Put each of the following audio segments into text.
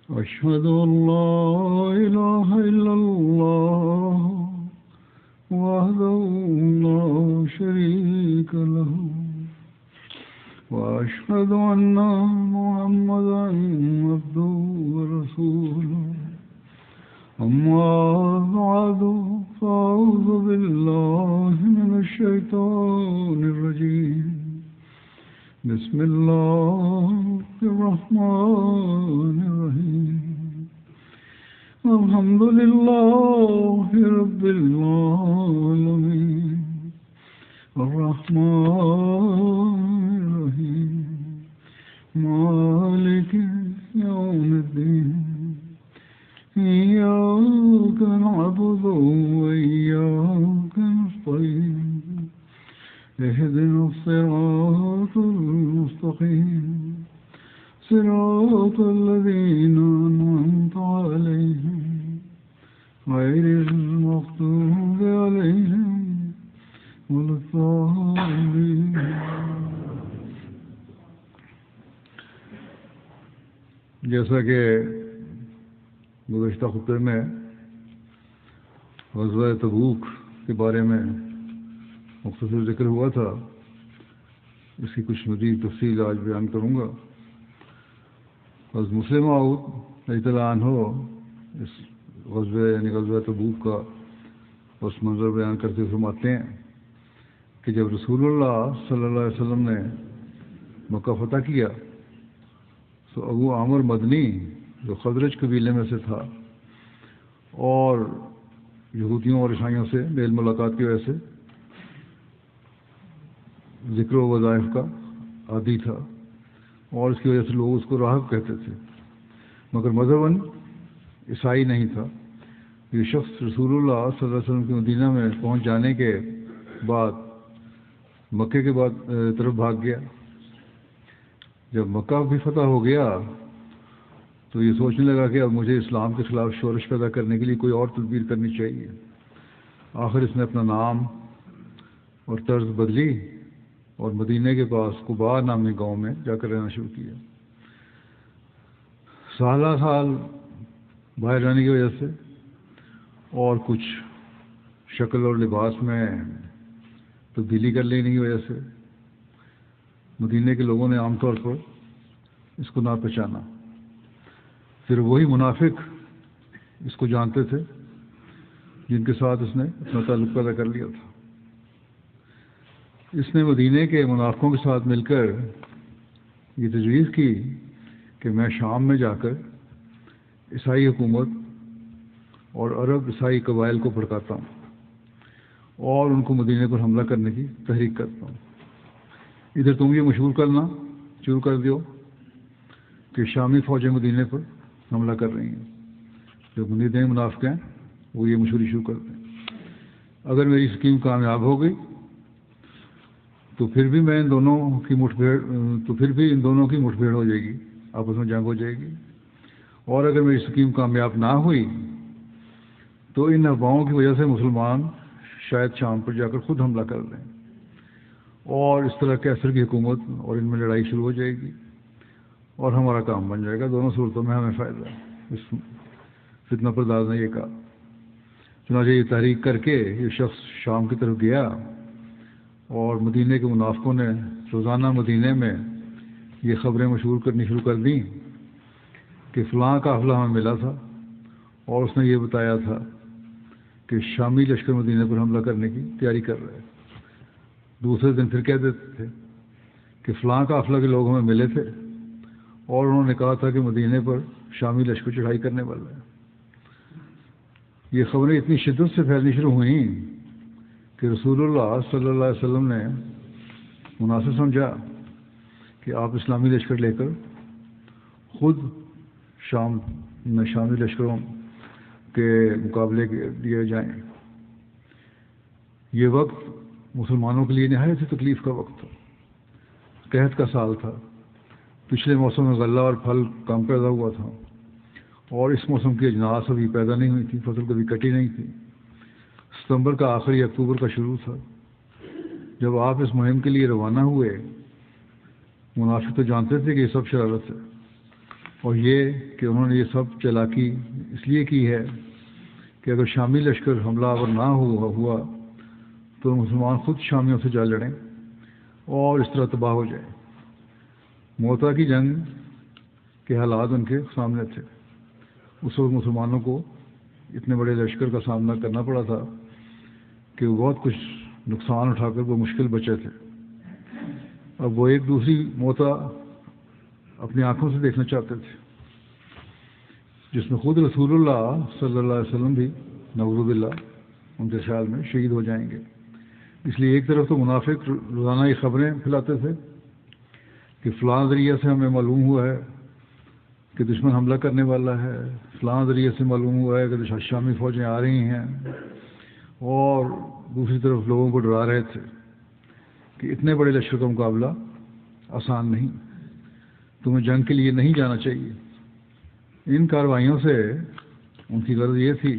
أشهد أن لا إله إلا الله وحده لا شريك له وأشهد أن محمدا عبده ورسوله أما بعد فأعوذ بالله من الشيطان الرجيم بسم الله الرحمن الرحيم الحمد لله رب العالمين الرحمن الرحيم مالك يوم الدين إياك نعبد وإياك نستعين اهدنا الصراط المستقيم صراط الذين أنعمت عليهم غير المغضوب عليهم ولا الضالين. جیسا کہ گزشتہ خطبے میں غزوہ تبوک کے بارے میں مختصر ذکر ہوا تھا، اس کی کچھ مزید تفصیل آج بیان کروں گا. حضرت مسلم موعود رضی اللہ عنہ اس غزوہ یعنی غزوہ تبوک کا اس منظر بیان کرتے فرماتے ہیں کہ جب رسول اللہ صلی اللہ علیہ وسلم نے مکہ فتح کیا تو ابو عامر مدنی جو خزرج قبیلے میں سے تھا اور یہودیوں اور عیسائیوں سے میل ملاقات کی وجہ سے ذکر و وظائف کا عادی تھا اور اس کی وجہ سے لوگ اس کو راہب کہتے تھے، مگر مذہباً عیسائی نہیں تھا. یہ شخص رسول اللہ صلی اللہ علیہ وسلم کے مدینہ میں پہنچ جانے کے بعد مکے کے بعد طرف بھاگ گیا. جب مکہ بھی فتح ہو گیا تو یہ سوچنے لگا کہ اب مجھے اسلام کے خلاف شورش پیدا کرنے کے لیے کوئی اور تدبیر کرنی چاہیے. آخر اس نے اپنا نام اور طرز بدلی اور مدینے کے پاس قباء نامی گاؤں میں جا کر رہنا شروع کیا. سالہ سال باہر رہنے کی وجہ سے اور کچھ شکل اور لباس میں تبدیلی کر لینے کی وجہ سے مدینے کے لوگوں نے عام طور پر اس کو نہ پہچانا. پھر وہی منافق اس کو جانتے تھے جن کے ساتھ اس نے اپنا تعلق پیدا کر لیا تھا. اس نے مدینے کے منافقوں کے ساتھ مل کر یہ تجویز کی کہ میں شام میں جا کر عیسائی حکومت اور عرب عیسائی قبائل کو بھڑکاتا ہوں اور ان کو مدینے پر حملہ کرنے کی تحریک کرتا ہوں. ادھر تم یہ مشہور کرنا شروع کر دیو کہ شامی فوجیں مدینے پر حملہ کر رہی ہیں. جو مدینے منافق ہیں وہ یہ مشہوری شروع کر دیں. اگر میری اسکیم کامیاب ہو گئی تو پھر بھی ان دونوں کی مٹھ بھیڑ ہو جائے گی، آپس میں جنگ ہو جائے گی. اور اگر میری اسکیم کامیاب نہ ہوئی تو ان افواہوں کی وجہ سے مسلمان شاید شام پر جا کر خود حملہ کر لیں اور اس طرح کیسر کی حکومت اور ان میں لڑائی شروع ہو جائے گی اور ہمارا کام بن جائے گا. دونوں صورتوں میں ہمیں فائدہ ہے. اس فتنہ پرداز نے یہ کہا. چنانچہ یہ تحریک کر کے یہ شخص شام کی طرف گیا اور مدینے کے منافقوں نے روزانہ مدینے میں یہ خبریں مشہور کرنی شروع کر دیں کہ فلاں قافلہ ہمیں ملا تھا اور اس نے یہ بتایا تھا کہ شامی لشکر مدینے پر حملہ کرنے کی تیاری کر رہے. دوسرے دن پھر کہہ دیتے تھے کہ فلاں قافلہ کے لوگ ہمیں ملے تھے اور انہوں نے کہا تھا کہ مدینے پر شامی لشکر چڑھائی کرنے والا ہے. یہ خبریں اتنی شدت سے پھیلنی شروع ہوئیں کہ رسول اللہ صلی اللہ علیہ وسلم نے مناسب سمجھا کہ آپ اسلامی لشکر لے کر خود شام میں شامی لشکروں کے مقابلے کے لیے جائیں. یہ وقت مسلمانوں کے لیے نہایت ہی تکلیف کا وقت تھا. قحط کا سال تھا. پچھلے موسم میں غلہ اور پھل کم پیدا ہوا تھا اور اس موسم کی اجناس ابھی پیدا نہیں ہوئی تھی، فصل کبھی کٹی نہیں تھی. ستمبر کا آخری اکتوبر کا شروع تھا. جب آپ اس مہم کے لیے روانہ ہوئے، منافق تو جانتے تھے کہ یہ سب شرارت ہے، اور یہ کہ انہوں نے یہ سب چالاکی اس لیے کی ہے کہ اگر شامی لشکر حملہ آور نہ ہوا تو مسلمان خود شامیوں سے جا لڑیں اور اس طرح تباہ ہو جائیں۔ موتا کی جنگ کے حالات ان کے سامنے تھے۔ اس وقت مسلمانوں کو اتنے بڑے لشکر کا سامنا کرنا پڑا تھا کہ وہ بہت کچھ نقصان اٹھا کر وہ مشکل بچے تھے۔ اب وہ ایک دوسری موتا اپنی آنکھوں سے دیکھنا چاہتے تھے، جس میں خود رسول اللہ صلی اللہ علیہ وسلم بھی نعوذ باللہ ان کے خیال میں شہید ہو جائیں گے۔ اس لیے ایک طرف تو منافق روزانہ یہ خبریں پھیلاتے تھے کہ فلاں ذریعے سے ہمیں معلوم ہوا ہے کہ دشمن حملہ کرنے والا ہے، فلاں ذریعے سے معلوم ہوا ہے کہ شامی فوجیں آ رہی ہیں، اور دوسری طرف لوگوں کو ڈرا رہے تھے کہ اتنے بڑے لشکر کا مقابلہ آسان نہیں، تمہیں جنگ کے لیے نہیں جانا چاہیے۔ ان کارروائیوں سے ان کی غرض یہ تھی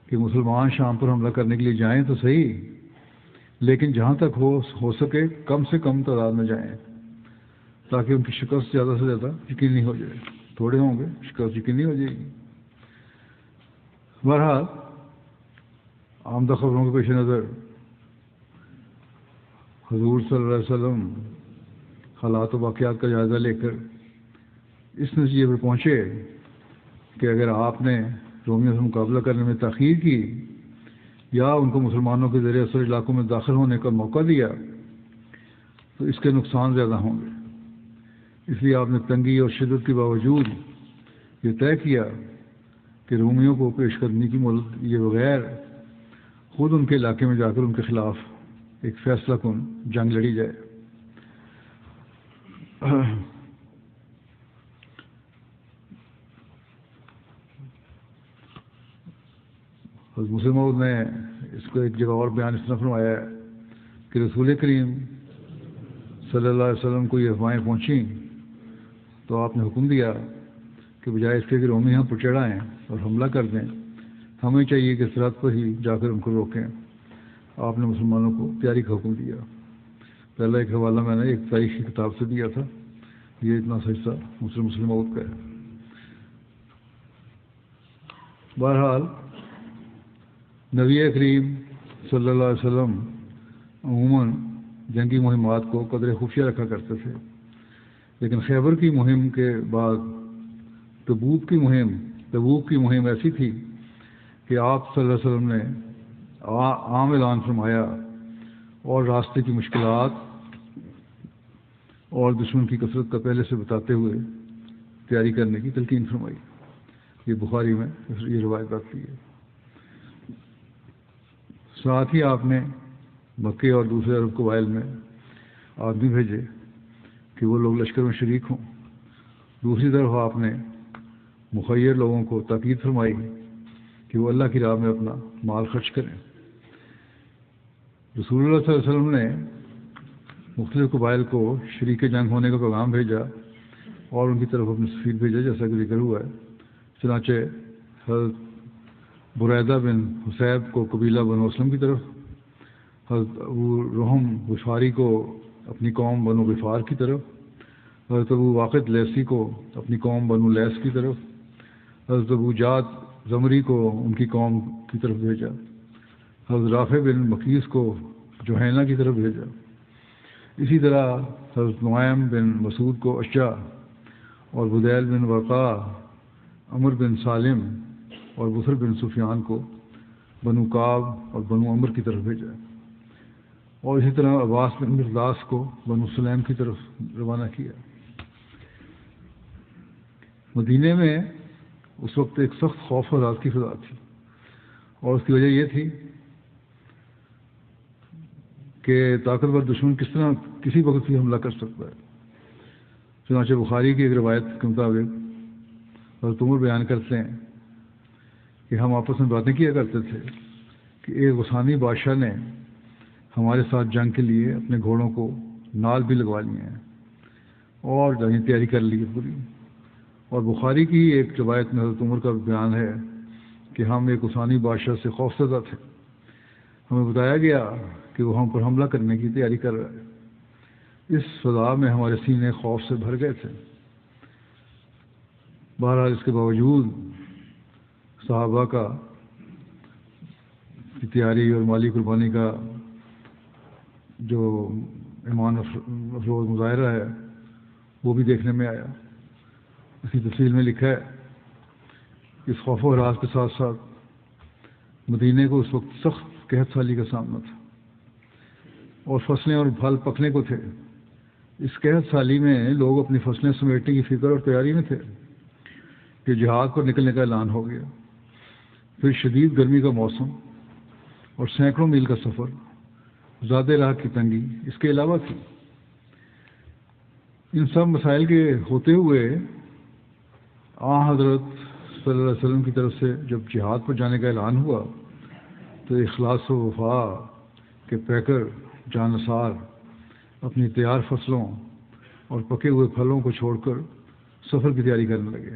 کہ مسلمان شام پر حملہ کرنے کے لیے جائیں تو صحیح، لیکن جہاں تک ہو سکے کم سے کم تعداد میں جائیں تاکہ ان کی شکست زیادہ سے زیادہ یقینی ہو جائے۔ تھوڑے ہوں گے، شکست یقینی ہو جائے گی۔ بہرحال آمدہ خبروں کے پیش نظر حضور صلی اللہ علیہ وسلم حالات و واقعات کا جائزہ لے کر اس نتیجے پر پہنچے کہ اگر آپ نے رومیوں سے مقابلہ کرنے میں تاخیر کی یا ان کو مسلمانوں کے زیر اثر علاقوں میں داخل ہونے کا موقع دیا تو اس کے نقصان زیادہ ہوں گے۔ اس لیے آپ نے تنگی اور شدت کے باوجود یہ طے کیا کہ رومیوں کو پیش قدمی کی مہلت لیے بغیر خود ان کے علاقے میں جا کر ان کے خلاف ایک فیصلہ کن جنگ لڑی جائے۔ حضرت مسلم موعود نے اس کو ایک جگہ اور بیان اس طرح فرمایا ہے کہ رسول کریم صلی اللہ علیہ وسلم کو یہ افواہیں پہنچیں تو آپ نے حکم دیا کہ بجائے اس کے کہ رومی ہم پر چڑھائیں اور حملہ کر دیں، ہمیں چاہیے کہ سرحد پر ہی جا کر ان کو روکیں۔ آپ نے مسلمانوں کو تیاری کا حکم دیا۔ پہلا ایک حوالہ میں نے ایک تاریخی کتاب سے دیا تھا، یہ اتنا حصہ مسلم موعود کا ہے۔ بہرحال نبی کریم صلی اللہ علیہ وسلم عموماً جنگی مہمات کو قدر خفیہ رکھا کرتے تھے، لیکن خیبر کی مہم کے بعد تبوک کی مہم ایسی تھی کہ آپ صلی اللہ علیہ وسلم نے عام اعلان فرمایا اور راستے کی مشکلات اور دشمن کی کثرت کا پہلے سے بتاتے ہوئے تیاری کرنے کی تلقین فرمائی۔ یہ بخاری میں یہ روایت آتی ہے۔ ساتھ ہی آپ نے مکے اور دوسرے عرب قبائل میں آدمی بھیجے کہ وہ لوگ لشکر میں شریک ہوں۔ دوسری طرف آپ نے مخیر لوگوں کو تاکید فرمائی کہ وہ اللہ کی راہ میں اپنا مال خرچ کریں۔ رسول اللہ صلی اللہ علیہ وسلم نے مختلف قبائل کو شریک جنگ ہونے کا پیغام بھیجا اور ان کی طرف اپنے سفیر بھیجا، جیسا کہ ذکر ہوا ہے۔ چنانچہ حضرت بریدہ بن حسیب کو قبیلہ بنو اسلم کی طرف، حضرت ابو رحم غفاری کو اپنی قوم بنو غفار کی طرف، حضرت ابو واقد لیسی کو اپنی قوم بنو لیس کی طرف، حضرت ابو جاد زمری کو ان کی قوم کی طرف بھیجا، حضرت رافع بن مقیس کو جوہینہ کی طرف بھیجا۔ اسی طرح حضرت نعیم بن مسعود کو اشجع اور بدیل بن ورقا، عمر بن سالم اور بصر بن سفیان کو بنو کعب اور بنو عمر کی طرف بھیجا، اور اسی طرح عباس بن مرداس کو بنو سلیم کی طرف روانہ کیا۔ مدینے میں اس وقت ایک سخت خوف و رعب کی فضا تھی، اور اس کی وجہ یہ تھی کہ طاقتور دشمن کس طرح کسی وقت بھی حملہ کر سکتا ہے۔ چنانچہ بخاری کی ایک روایت کے مطابق حضرت عمر بیان کرتے ہیں کہ ہم آپس میں باتیں کیا کرتے تھے کہ ایک غسانی بادشاہ نے ہمارے ساتھ جنگ کے لیے اپنے گھوڑوں کو نال بھی لگوا لیے ہیں اور جنگی تیاری کر لی ہے پوری۔ اور بخاری کی ایک روایت میں حضرت عمر کا بیان ہے کہ ہم ایک غسانی بادشاہ سے خوف زدہ تھے، ہمیں بتایا گیا کہ وہ ہم پر حملہ کرنے کی تیاری کر رہا ہے۔ اس فضا میں ہمارے سینے خوف سے بھر گئے تھے۔ بہرحال اس کے باوجود صحابہ کا تیاری اور مالی قربانی کا جو ایمان افروز مظاہرہ ہے وہ بھی دیکھنے میں آیا۔ اسی تفصیل میں لکھا ہے کہ اس خوف و ہراس کے ساتھ ساتھ مدینے کو اس وقت سخت قحط سالی کا سامنا تھا اور فصلیں اور پھل پکنے کو تھے۔ اس قحط سالی میں لوگ اپنی فصلیں سمیٹنے کی فکر اور تیاری میں تھے کہ جہاد پر نکلنے کا اعلان ہو گیا۔ پھر شدید گرمی کا موسم اور سینکڑوں میل کا سفر، زیادہ راہ کی تنگی اس کے علاوہ تھی۔ ان سب مسائل کے ہوتے ہوئے حضرت صلی اللہ علیہ وسلم کی طرف سے جب جہاد پر جانے کا اعلان ہوا تو اخلاص و وفا کے پیکر جانثار اپنی تیار فصلوں اور پکے ہوئے پھلوں کو چھوڑ کر سفر کی تیاری کرنے لگے۔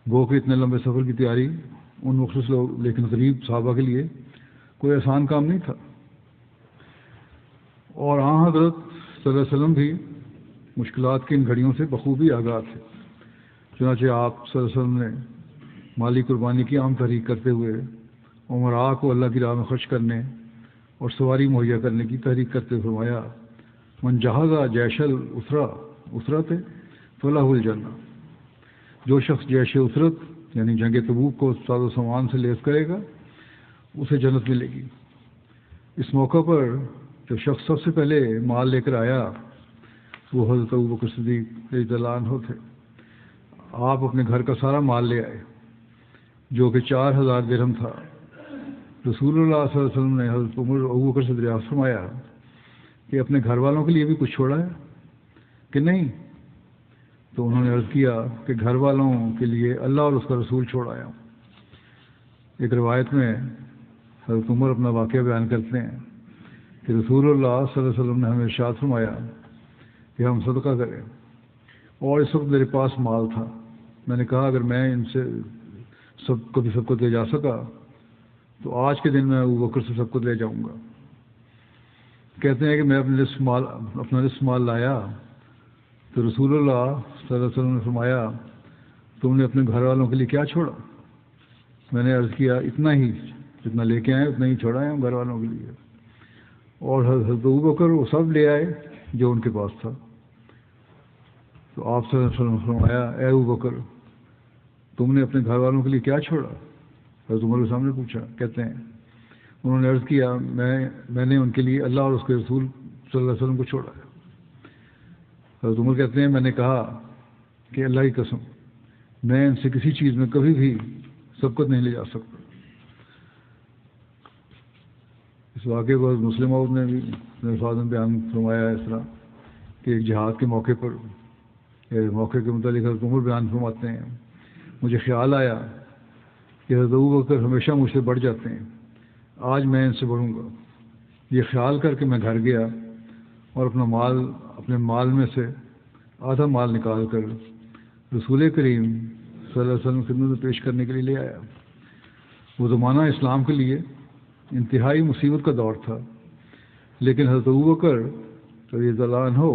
گو کہ اتنے لمبے سفر کی تیاری ان مخصوص لوگ لیکن غریب صحابہ کے لیے کوئی آسان کام نہیں تھا، اور حضرت صلی اللہ علیہ وسلم بھی مشکلات کی ان گھڑیوں سے بخوبی آگاہ تھے۔ چنانچہ آپ صلی اللہ علیہ وسلم نے مالی قربانی کی عام تحریک کرتے ہوئے عمراء کو اللہ کی راہ میں خرچ کرنے اور سواری مہیا کرنے کی تحریک کرتے ہوئے فرمایا، من جہاز جیش الاسرت فلہ الجنہ، جو شخص جیش اسرت یعنی جنگ تبوک کو ساز و سامان سے لیس کرے گا اسے جنت ملے گی۔ اس موقع پر جو شخص سب سے پہلے مال لے کر آیا وہ حضرت ابوبکر صدیق رضی اللہ عنہ تھے۔ آپ اپنے گھر کا سارا مال لے آئے جو کہ 4000 درہم تھا۔ رسول اللہ صلی اللہ علیہ وسلم نے حضرت عمر ابوبکر سے دریافت فرمایا کہ اپنے گھر والوں کے لیے بھی کچھ چھوڑا ہے کہ نہیں؟ تو انہوں نے عرض کیا کہ گھر والوں کے لیے اللہ اور اس کا رسول چھوڑ آیا ہوں۔ ایک روایت میں حضرت عمر اپنا واقعہ بیان کرتے ہیں کہ رسول اللہ صلی اللہ علیہ وسلم نے ہمیں ارشاد فرمایا کہ ہم صدقہ کریں، اور اس وقت میرے پاس مال تھا۔ میں نے کہا اگر میں ان سے سب کو دے جا سکا تو آج کے دن میں ابوبکر سے سب کو لے جاؤں گا۔ کہتے ہیں کہ میں اپنا نصف مال لایا تو رسول اللہ صلی اللہ علیہ وسلم نے فرمایا تم نے اپنے گھر والوں کے لیے کیا چھوڑا؟ میں نے عرض کیا اتنا ہی، جتنا لے کے آئے اتنا ہی چھوڑا ہے ہم گھر والوں کے لیے۔ اور حضرت ابوبکر وہ سب لے آئے جو ان کے پاس تھا۔ تو آپ صلی اللہ علیہ وسلم نے فرمایا اے ابوبکر تم نے اپنے گھر والوں کے لیے کیا چھوڑا؟ حضرت عمر کے سامنے پوچھا۔ کہتے ہیں انہوں نے عرض کیا میں نے ان کے لیے اللہ اور اس کے رسول صلی اللہ علیہ وسلم کو چھوڑا ہے۔ حضرت عمر کہتے ہیں میں نے کہا کہ اللہ کی قسم میں ان سے کسی چیز میں کبھی بھی سبقت نہیں لے جا سکتا۔ اس واقعے کو مسلم عورت نے بھی الفاظ میں بیان فرمایا ہے اس طرح کہ ایک جہاد کے موقع پر موقع کے متعلق حضرت عمر بیان فرماتے ہیں مجھے خیال آیا کہ حضرت ابوبکر ہمیشہ مجھ سے بڑھ جاتے ہیں، آج میں ان سے بڑھوں گا۔ یہ خیال کر کے میں گھر گیا اور اپنے مال میں سے آدھا مال نکال کر رسول کریم صلی اللہ علیہ وسلم کی خدمت میں پیش کرنے کے لیے لے آیا۔ وہ زمانہ اسلام کے لیے انتہائی مصیبت کا دور تھا، لیکن حضرت ابوبکر رضی اللہ عنہ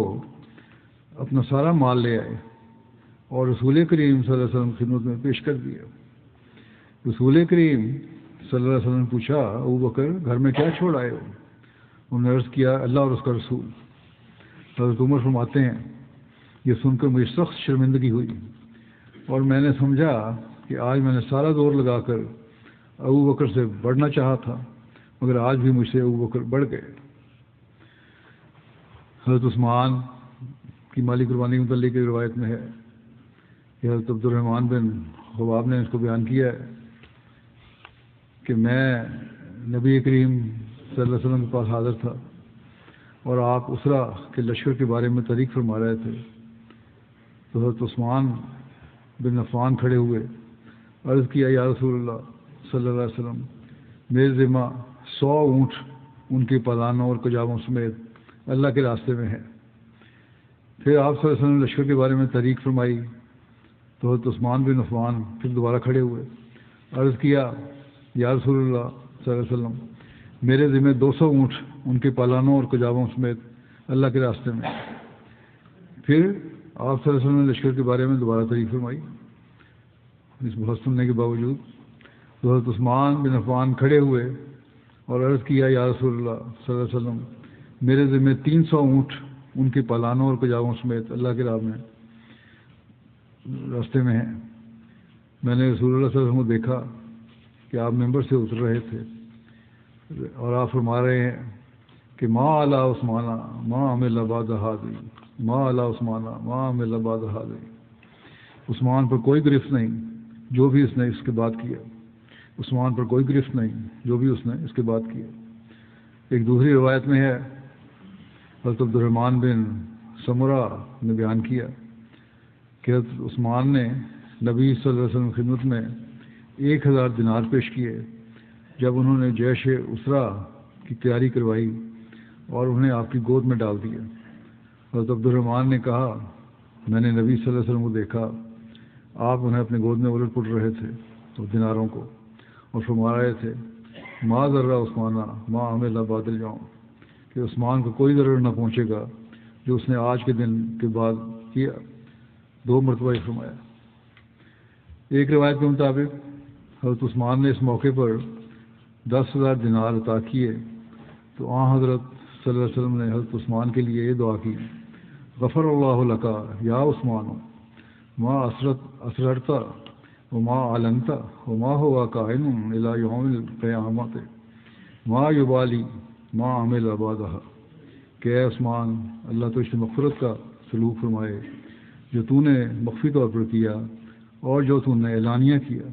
اپنا سارا مال لے آئے اور رسول کریم صلی اللہ علیہ وسلم کی خدمت میں پیش کر دیا۔ رسول کریم صلی اللہ علیہ وسلم نے پوچھا ابوبکر گھر میں کیا چھوڑ آئے ہو؟ انہوں نے عرض کیا اللہ اور اس کا رسول۔ حضرت عمر فرماتے ہیں یہ سن کر مجھے سخت شرمندگی ہوئی اور میں نے سمجھا کہ آج میں نے سارا زور لگا کر ابوبکر سے بڑھنا چاہا تھا مگر آج بھی مجھ سے ابوبکر بڑھ گئے۔ حضرت عثمان کی مالی قربانی کے متعلق کی روایت میں ہے کہ حضرت عبد الرحمن بن خباب نے اس کو بیان کیا ہے کہ میں نبی کریم صلی اللہ علیہ وسلم کے پاس حاضر تھا اور آپ اسرا کے لشکر کے بارے میں تحریک فرما رہے تھے، تو حضرت عثمان بن عفان کھڑے ہوئے، عرض کیا یا رسول اللہ صلی اللہ علیہ وسلم میرے ذمہ 100 اونٹ ان کے پالانوں اور کجاووں سمیت اللہ کے راستے میں ہے۔ پھر آپ صلی اللہ علیہ وسلم نے لشکر کے بارے میں تحریک فرمائی تو حضرت عثمان بن عفان پھر دوبارہ کھڑے ہوئے، عرض کیا یا رسول اللہ صلی اللہ علیہ وسلم میرے ذمہ 200 اونٹ ان کے پالانوں اور کجاووں سمیت اللہ کے راستے میں۔ پھر آپ صلی اللہ علیہ وسلم نے لشکر کے بارے میں دوبارہ تحریک فرمائی اس بہت سننے کے باوجود تو حضرت عثمان بن عفان کھڑے ہوئے اور عرض کیا یا رسول اللہ صلی اللہ علیہ وسلم میرے ذمہ 300 اونٹ ان کے پالانوں اور پجاووں سمیت اللہ کے راہ میں راستے میں ہیں۔ میں نے رسول اللہ صلی اللہ علیہ وسلم کو دیکھا کہ آپ ممبر سے اتر رہے تھے اور آپ فرما رہے ہیں کہ ما علی عثمانہ ما عمل بعد ھذا، ما علی عثمانہ ما عمل بعد ھذا، عثمان پر کوئی گرفت نہیں جو بھی اس نے اس کے بعد کیا، عثمان پر کوئی گرفت نہیں جو بھی اس نے اس کے بعد کیا۔ ایک دوسری روایت میں ہے حضرت عبد الرحمن بن سمرہ نے بیان کیا کہ حضرت عثمان نے نبی صلی اللہ علیہ وسلم کی خدمت میں 1000 دینار پیش کیے جب انہوں نے جیش اسرا کی تیاری کروائی اور انہیں آپ کی گود میں ڈال دیا۔ حضرت عبد الرحمن نے کہا میں نے نبی صلی اللہ علیہ وسلم کو دیکھا، آپ انہیں اپنے گود میں الٹ پلٹ رہے تھے تو دیناروں کو، اور فرما رہے تھے ما ذرہ عثمانہ ما عمل بعد اليوم، کہ عثمان کو کوئی ضرر نہ پہنچے گا جو اس نے آج کے دن کے بعد کیا۔ 2 مرتبہ یہ فرمایا۔ ایک روایت کے مطابق حضرت عثمان نے اس موقع پر 10,000 دینار عطا کیے تو حضرت صلی اللہ علیہ وسلم نے حضرت عثمان کے لیے یہ دعا کی غفر اللہ لک یا عثمان ما اسررت وما علنت وما هو کائن الی یوم القیامت ما یبالی ما عمل بعدها، کہ اے عثمان اللہ تو اس سے مغفرت کا سلوک فرمائے جو تو نے مخفی طور پر کیا اور جو تو نے اعلانیہ کیا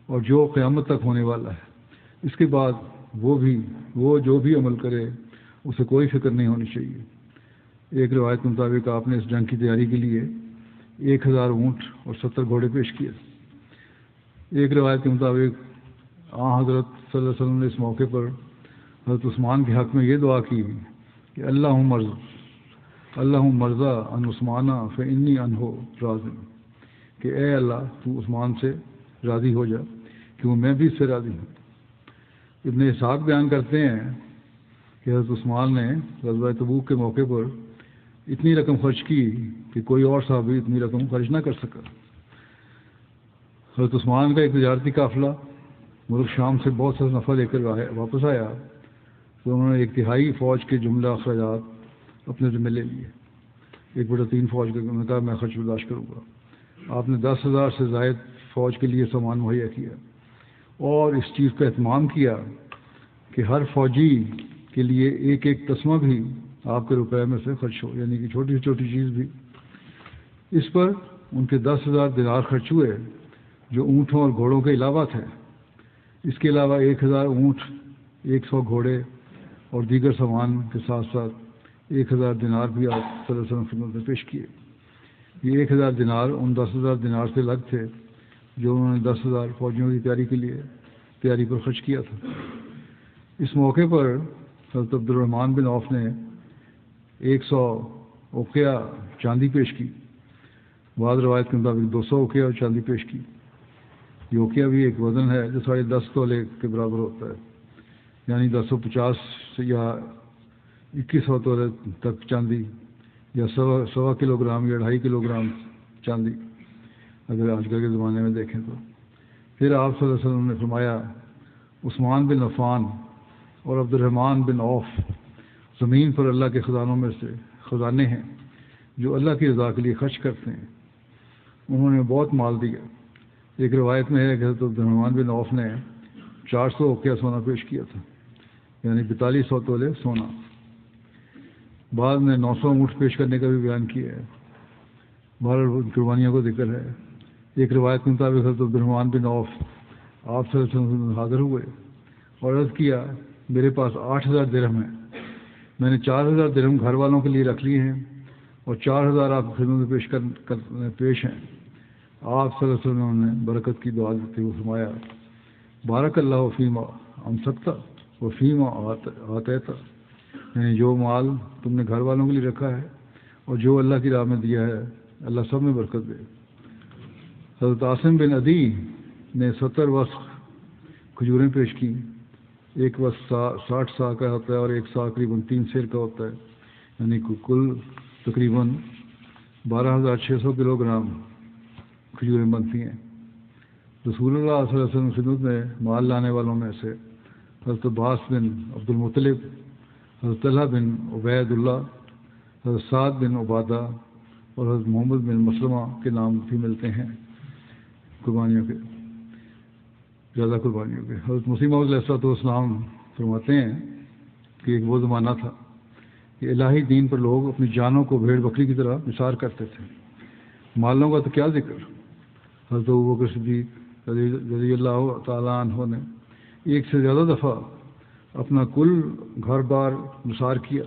اور جو قیامت تک ہونے والا ہے، اس کے بعد وہ جو بھی عمل کرے اسے کوئی فکر نہیں ہونی چاہیے۔ ایک روایت کے مطابق آپ نے اس جنگ کی تیاری کے لیے 1000 اونٹ اور 70 گھوڑے پیش کیے۔ ایک روایت کے مطابق حضرت صلی اللہ علیہ وسلم نے اس موقع پر حضرت عثمان کے حق میں یہ دعا کی کہ اللہم مرضا ان عثمانہ فانی عنہ راض، کہ اے اللہ تو عثمان سے راضی ہو جا کیوں میں بھی اس سے راضی ہوں۔ ابن اسحاق بیان کرتے ہیں کہ حضرت عثمان نے غزوہ تبوک کے موقع پر اتنی رقم خرچ کی کہ کوئی اور صحابی اتنی رقم خرچ نہ کر سکا۔ حضرت عثمان کا ایک تجارتی قافلہ ملک شام سے بہت سا نفع لے کر واپس آیا تو انہوں نے 1/3 فوج کے جملہ اخراجات اپنے ذمہ لے لیے۔ 1/3 فوج کا انہوں نے کہا میں خرچ برداشت کروں گا۔ آپ نے 10,000 سے زائد فوج کے لیے سامان مہیا کیا اور اس چیز کا اہتمام کیا کہ ہر فوجی کے لیے ایک تسمہ بھی آپ کے روپے میں سے خرچ ہو، یعنی کہ چھوٹی سے چھوٹی چیز بھی۔ اس پر ان کے 10,000 دینار خرچ ہوئے جو اونٹوں اور گھوڑوں کے علاوہ تھے۔ اس کے علاوہ 1000 اونٹ، 100 گھوڑے اور دیگر سامان کے ساتھ ساتھ 1000 دینار بھی آپ صلی اللہ علیہ وسلم کی خدمت میں پیش کیے۔ یہ 1000 دینار ان 10,000 دینار سے الگ تھے جو انہوں نے 10,000 فوجیوں کی تیاری پر خرچ کیا تھا۔ اس موقع پر حضرت عبد الرحمن بن عوف نے 100 اوقیہ چاندی پیش کی، بعض روایت کے مطابق 200 اوقیہ اور چاندی پیش کی۔ یہ اوقیہ بھی ایک وزن ہے جو 10.5 تولے کے برابر ہوتا ہے، یعنی 1050 یا 2100 تولے تک چاندی، یا 1.25 کلو گرام یا 2.5 کلو گرام چاندی اگر آج کل کے زمانے میں دیکھیں تو۔ پھر آپ صلی اللہ علیہ وسلم نے فرمایا عثمان بن عفان اور عبد الرحمن بن عوف زمین پر اللہ کے خزانوں میں سے خزانے ہیں جو اللہ کی رضا کے لیے خرچ کرتے ہیں۔ انہوں نے بہت مال دیا۔ ایک روایت میں ہے کہ حضرت عبد الرحمن بن عوف نے 400 اوقیہ سونا پیش کیا تھا، یعنی 4200 تولے سونا۔ بعد میں 900 اونٹ پیش کرنے کا بھی بیان کیا ہے، بہرحال قربانیوں کو ذکر ہے۔ ایک روایت کے مطابق حضرت عبد الرحمن بن عوف آپ صلی اللہ علیہ وسلم حاضر ہوئے اور عرض کیا میرے پاس 8000 درہم ہیں، میں نے 4000 درہم گھر والوں کے لیے رکھ لیے ہیں اور 4000 آپ کی خدمت میں پیش ہیں۔ آپ صلی اللہ علیہ وسلم نے برکت کی دعا دیتے ہوئے فرمایا بارک اللہ فیما امسکتا و فیما آتیتا، یعنی جو مال تم نے گھر والوں کے لیے رکھا ہے اور جو اللہ کی راہ میں دیا ہے اللہ سب میں برکت دے۔ حضرت عاصم بن عدی نے 70 وسق کھجوریں پیش کی۔ ایک وسق 60 سا کا ہوتا ہے اور ایک سا تقریباً 3 سیر کا ہوتا ہے، یعنی کل تقریباً 12,600 کلو گرام کھجوریں بنتی ہیں۔ رسول اللہ صلی اللہ علیہ وسلم کی خدمت میں مال لانے والوں میں سے حضرت عباس بن عبد المطلب، حضرت طلحہ بن عبید اللہ، حضرت سعد بن عبادہ اور حضرت محمد بن مسلمہ کے نام بھی ملتے ہیں قربانیوں کے، زیادہ قربانیوں کے۔ حضرت مسیح موعود علیہ السلام فرماتے ہیں کہ ایک وہ زمانہ تھا کہ الہی دین پر لوگ اپنی جانوں کو بھیڑ بکری کی طرح نثار کرتے تھے، مالوں کا تو کیا ذکر۔ حضرت ابوبکر صدیق رضی اللہ تعالیٰ عنہ نے ایک سے زیادہ دفعہ اپنا کل گھر بار نثار کیا،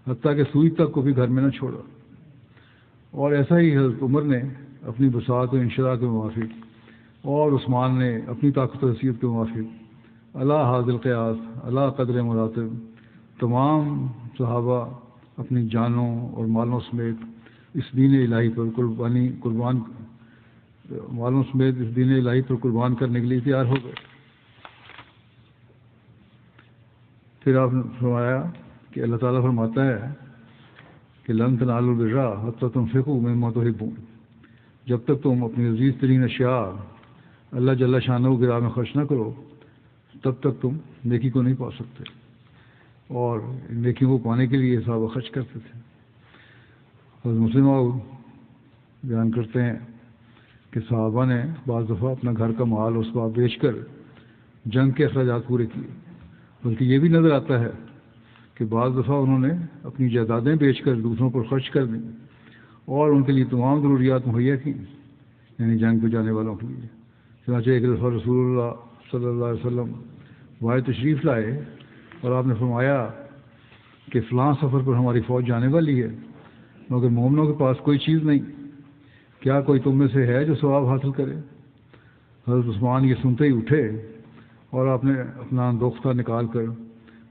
حتیٰ کہ سوئی تک کو بھی گھر میں نہ چھوڑا، اور ایسا ہی حضرت عمر نے اپنی بساط و انشراح کے موافق، اور عثمان نے اپنی طاقت و حیثیت کے موافق، علی حاض القیاس علی قدر مراتب، تمام صحابہ اپنی جانوں اور مالوں سمیت اس دین الہی پر قربان کرنے کے لیے تیار ہو گئے۔ پھر آپ نے فرمایا کہ اللہ تعالیٰ فرماتا ہے کہ لن تنالوا البر حتی تنفقوا مما تحبون، جب تک تم اپنی عزیز ترین اشیاء اللہ جل شانہ کی راہ میں خرچ نہ کرو تب تک تم نیکی کو نہیں پا سکتے، اور نیکیوں کو پانے کے لیے صحابہ خرچ کرتے تھے۔ حضرت مسلم بیان کرتے ہیں کہ صحابہ نے بعض دفعہ اپنا گھر کا مال اس بات بیچ کر جنگ کے اخراجات پورے کیے، بلکہ یہ بھی نظر آتا ہے کہ بعض دفعہ انہوں نے اپنی جائیدادیں بیچ کر دوسروں پر خرچ کر دیں اور ان کے لیے تمام ضروریات مہیا کیں، یعنی جنگ پہ جانے والوں کے لیے۔ چنانچہ ایک دفعہ رسول اللہ صلی اللہ علیہ وسلم وائے تشریف لائے اور آپ نے فرمایا کہ فلاں سفر پر ہماری فوج جانے والی ہے، مگر مومنوں کے پاس کوئی چیز نہیں، کیا کوئی تم میں سے ہے جو ثواب حاصل کرے؟ حضرت عثمان یہ سنتے ہی اٹھے اور آپ نے اپنا دوختہ نکال کر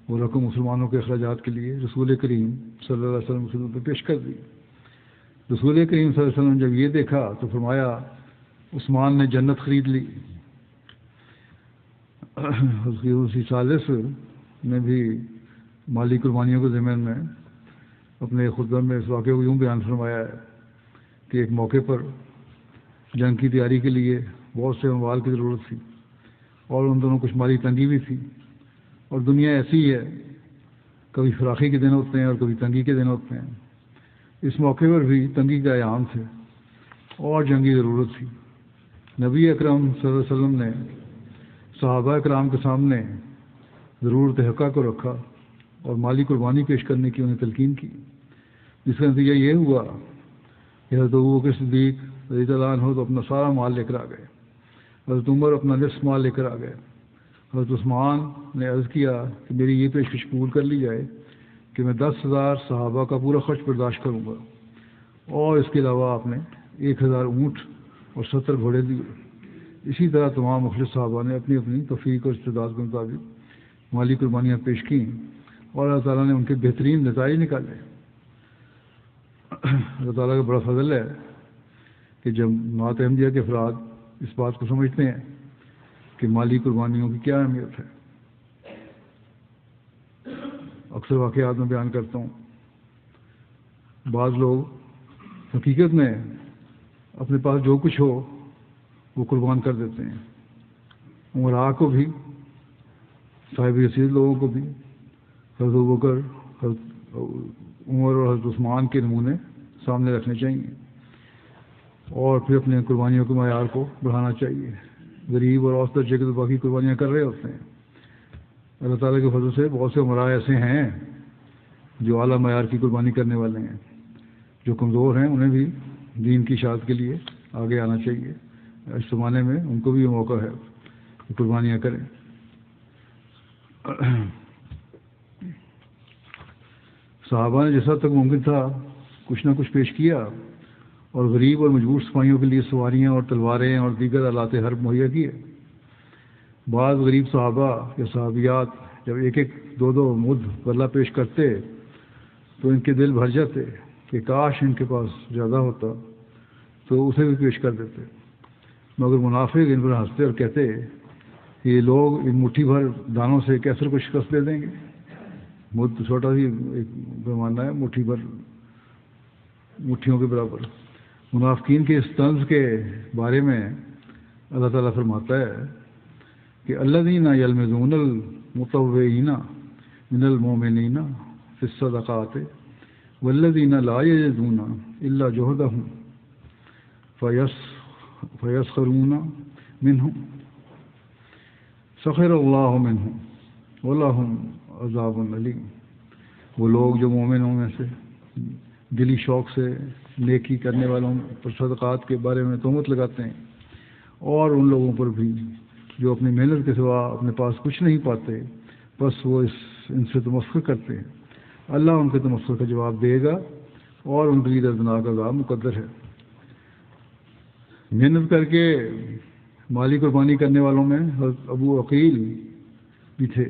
وہ رقم مسلمانوں کے اخراجات کے لیے رسول کریم صلی اللہ علیہ وسلم کی خدمت میں پیش کر دی۔ رسول کریم صلی اللہ علیہ وسلم جب یہ دیکھا تو فرمایا عثمان نے جنت خرید لی۔ حضرت ثالث نے بھی مالی قربانیوں کے ضمن میں اپنے خطبہ میں اس واقعے کو یوں بیان فرمایا ہے کہ ایک موقع پر جنگ کی تیاری کے لیے بہت سے اموال کی ضرورت تھی، اور ان دونوں کچھ مالی تنگی بھی تھی، اور دنیا ایسی ہے کبھی فراخی کے دن ہوتے ہیں اور کبھی تنگی کے دن ہوتے ہیں۔ اس موقع پر بھی تنگی کا ایام تھے اور جنگی ضرورت تھی۔ نبی اکرم صلی اللہ علیہ وسلم نے صحابہ کرام کے سامنے ضرورت حقہ کو رکھا اور مالی قربانی پیش کرنے کی انہیں تلقین کی، جس کا نتیجہ یہ ہوا کہ حضرت ابوبکر صدیق رضی اللہ عنہ تو اپنا سارا مال لے کر آ گئے، حضرت عمر اپنا نصف مال لے کر آ گئے، حضرت عثمان نے عرض کیا کہ میری یہ پیشکش قبول کر لی جائے کہ میں 10,000 صحابہ کا پورا خرچ برداشت کروں گا، اور اس کے علاوہ آپ نے 1,000 اونٹ اور 70 گھوڑے دیے۔ اسی طرح تمام مخلص صحابہ نے اپنی اپنی توفیق اور استعداد کے مطابق مالی قربانیاں پیش کیں، اور اللہ تعالیٰ نے ان کے بہترین نتائج نکالے۔ اللہ تعالیٰ کا بڑا فضل ہے کہ جب جماعت احمدیہ کے افراد اس بات کو سمجھتے ہیں کہ مالی قربانیوں کی کیا اہمیت ہے۔ اکثر واقعات میں بیان کرتا ہوں، بعض لوگ حقیقت میں اپنے پاس جو کچھ ہو وہ قربان کر دیتے ہیں، عمراء کو بھی، صاحب حیثیت لوگوں کو بھی، حضرت ابوبکر، حضرت عمر اور حضرت عثمان کے نمونے سامنے رکھنے چاہیے، اور پھر اپنے قربانیوں کے معیار کو بڑھانا چاہیے۔ غریب اور اوسط درجے کے تو باقی قربانیاں کر رہے ہوتے ہیں۔ اللہ تعالیٰ کے فضل سے بہت سے عمراء ایسے ہیں جو اعلیٰ معیار کی قربانی کرنے والے ہیں، جو کمزور ہیں انہیں بھی دین کی اشاعت کے لیے آگے آنا چاہیے۔ اس زمانے میں ان کو بھی یہ موقع ہے کہ قربانیاں کریں۔ صحابہ نے جس حد تک ممکن تھا کچھ نہ کچھ پیش کیا، اور غریب اور مجبور سپاہیوں کے لیے سواریاں اور تلواریں اور دیگر آلات حرب مہیا کیے۔ بعض غریب صحابہ یا صحابیات جب ایک ایک دو دو مد غلہ پیش کرتے تو ان کے دل بھر جاتے کہ کاش ان کے پاس زیادہ ہوتا تو اسے بھی پیش کر دیتے، مگر منافق ان پر ہنستے اور کہتے کہ یہ لوگ ان مٹھی بھر دانوں سے کیسر کو شکست دے دیں گے۔ مد چھوٹا سی ایک پیمانہ ہے، مٹھی بھر، مٹھیوں کے برابر۔ منافقین کے اس طنز کے بارے میں اللہ تعالیٰ فرماتا ہے کہ الذین یلمزون المطوعین من المؤمنین فی الصدقات والذین لا یجدون الا جہدہم فیسخرون منہم سخر اللہ منہم ولہم عذاب علیم. وہ لوگ جو مومنوں میں سے دلی شوق سے نیکی کرنے والوں پر صدقات کے بارے میں تہمت لگاتے ہیں، اور ان لوگوں پر بھی جو اپنی محنت کے سوا اپنے پاس کچھ نہیں پاتے، بس وہ ان سے تمسخر کرتے ہیں، اللہ ان کے تمسخر کا جواب دے گا اور ان کے لیے دردناک عذاب مقدر ہے. محنت کر کے مالی قربانی کرنے والوں میں حضرت ابو عقیل بھی تھے،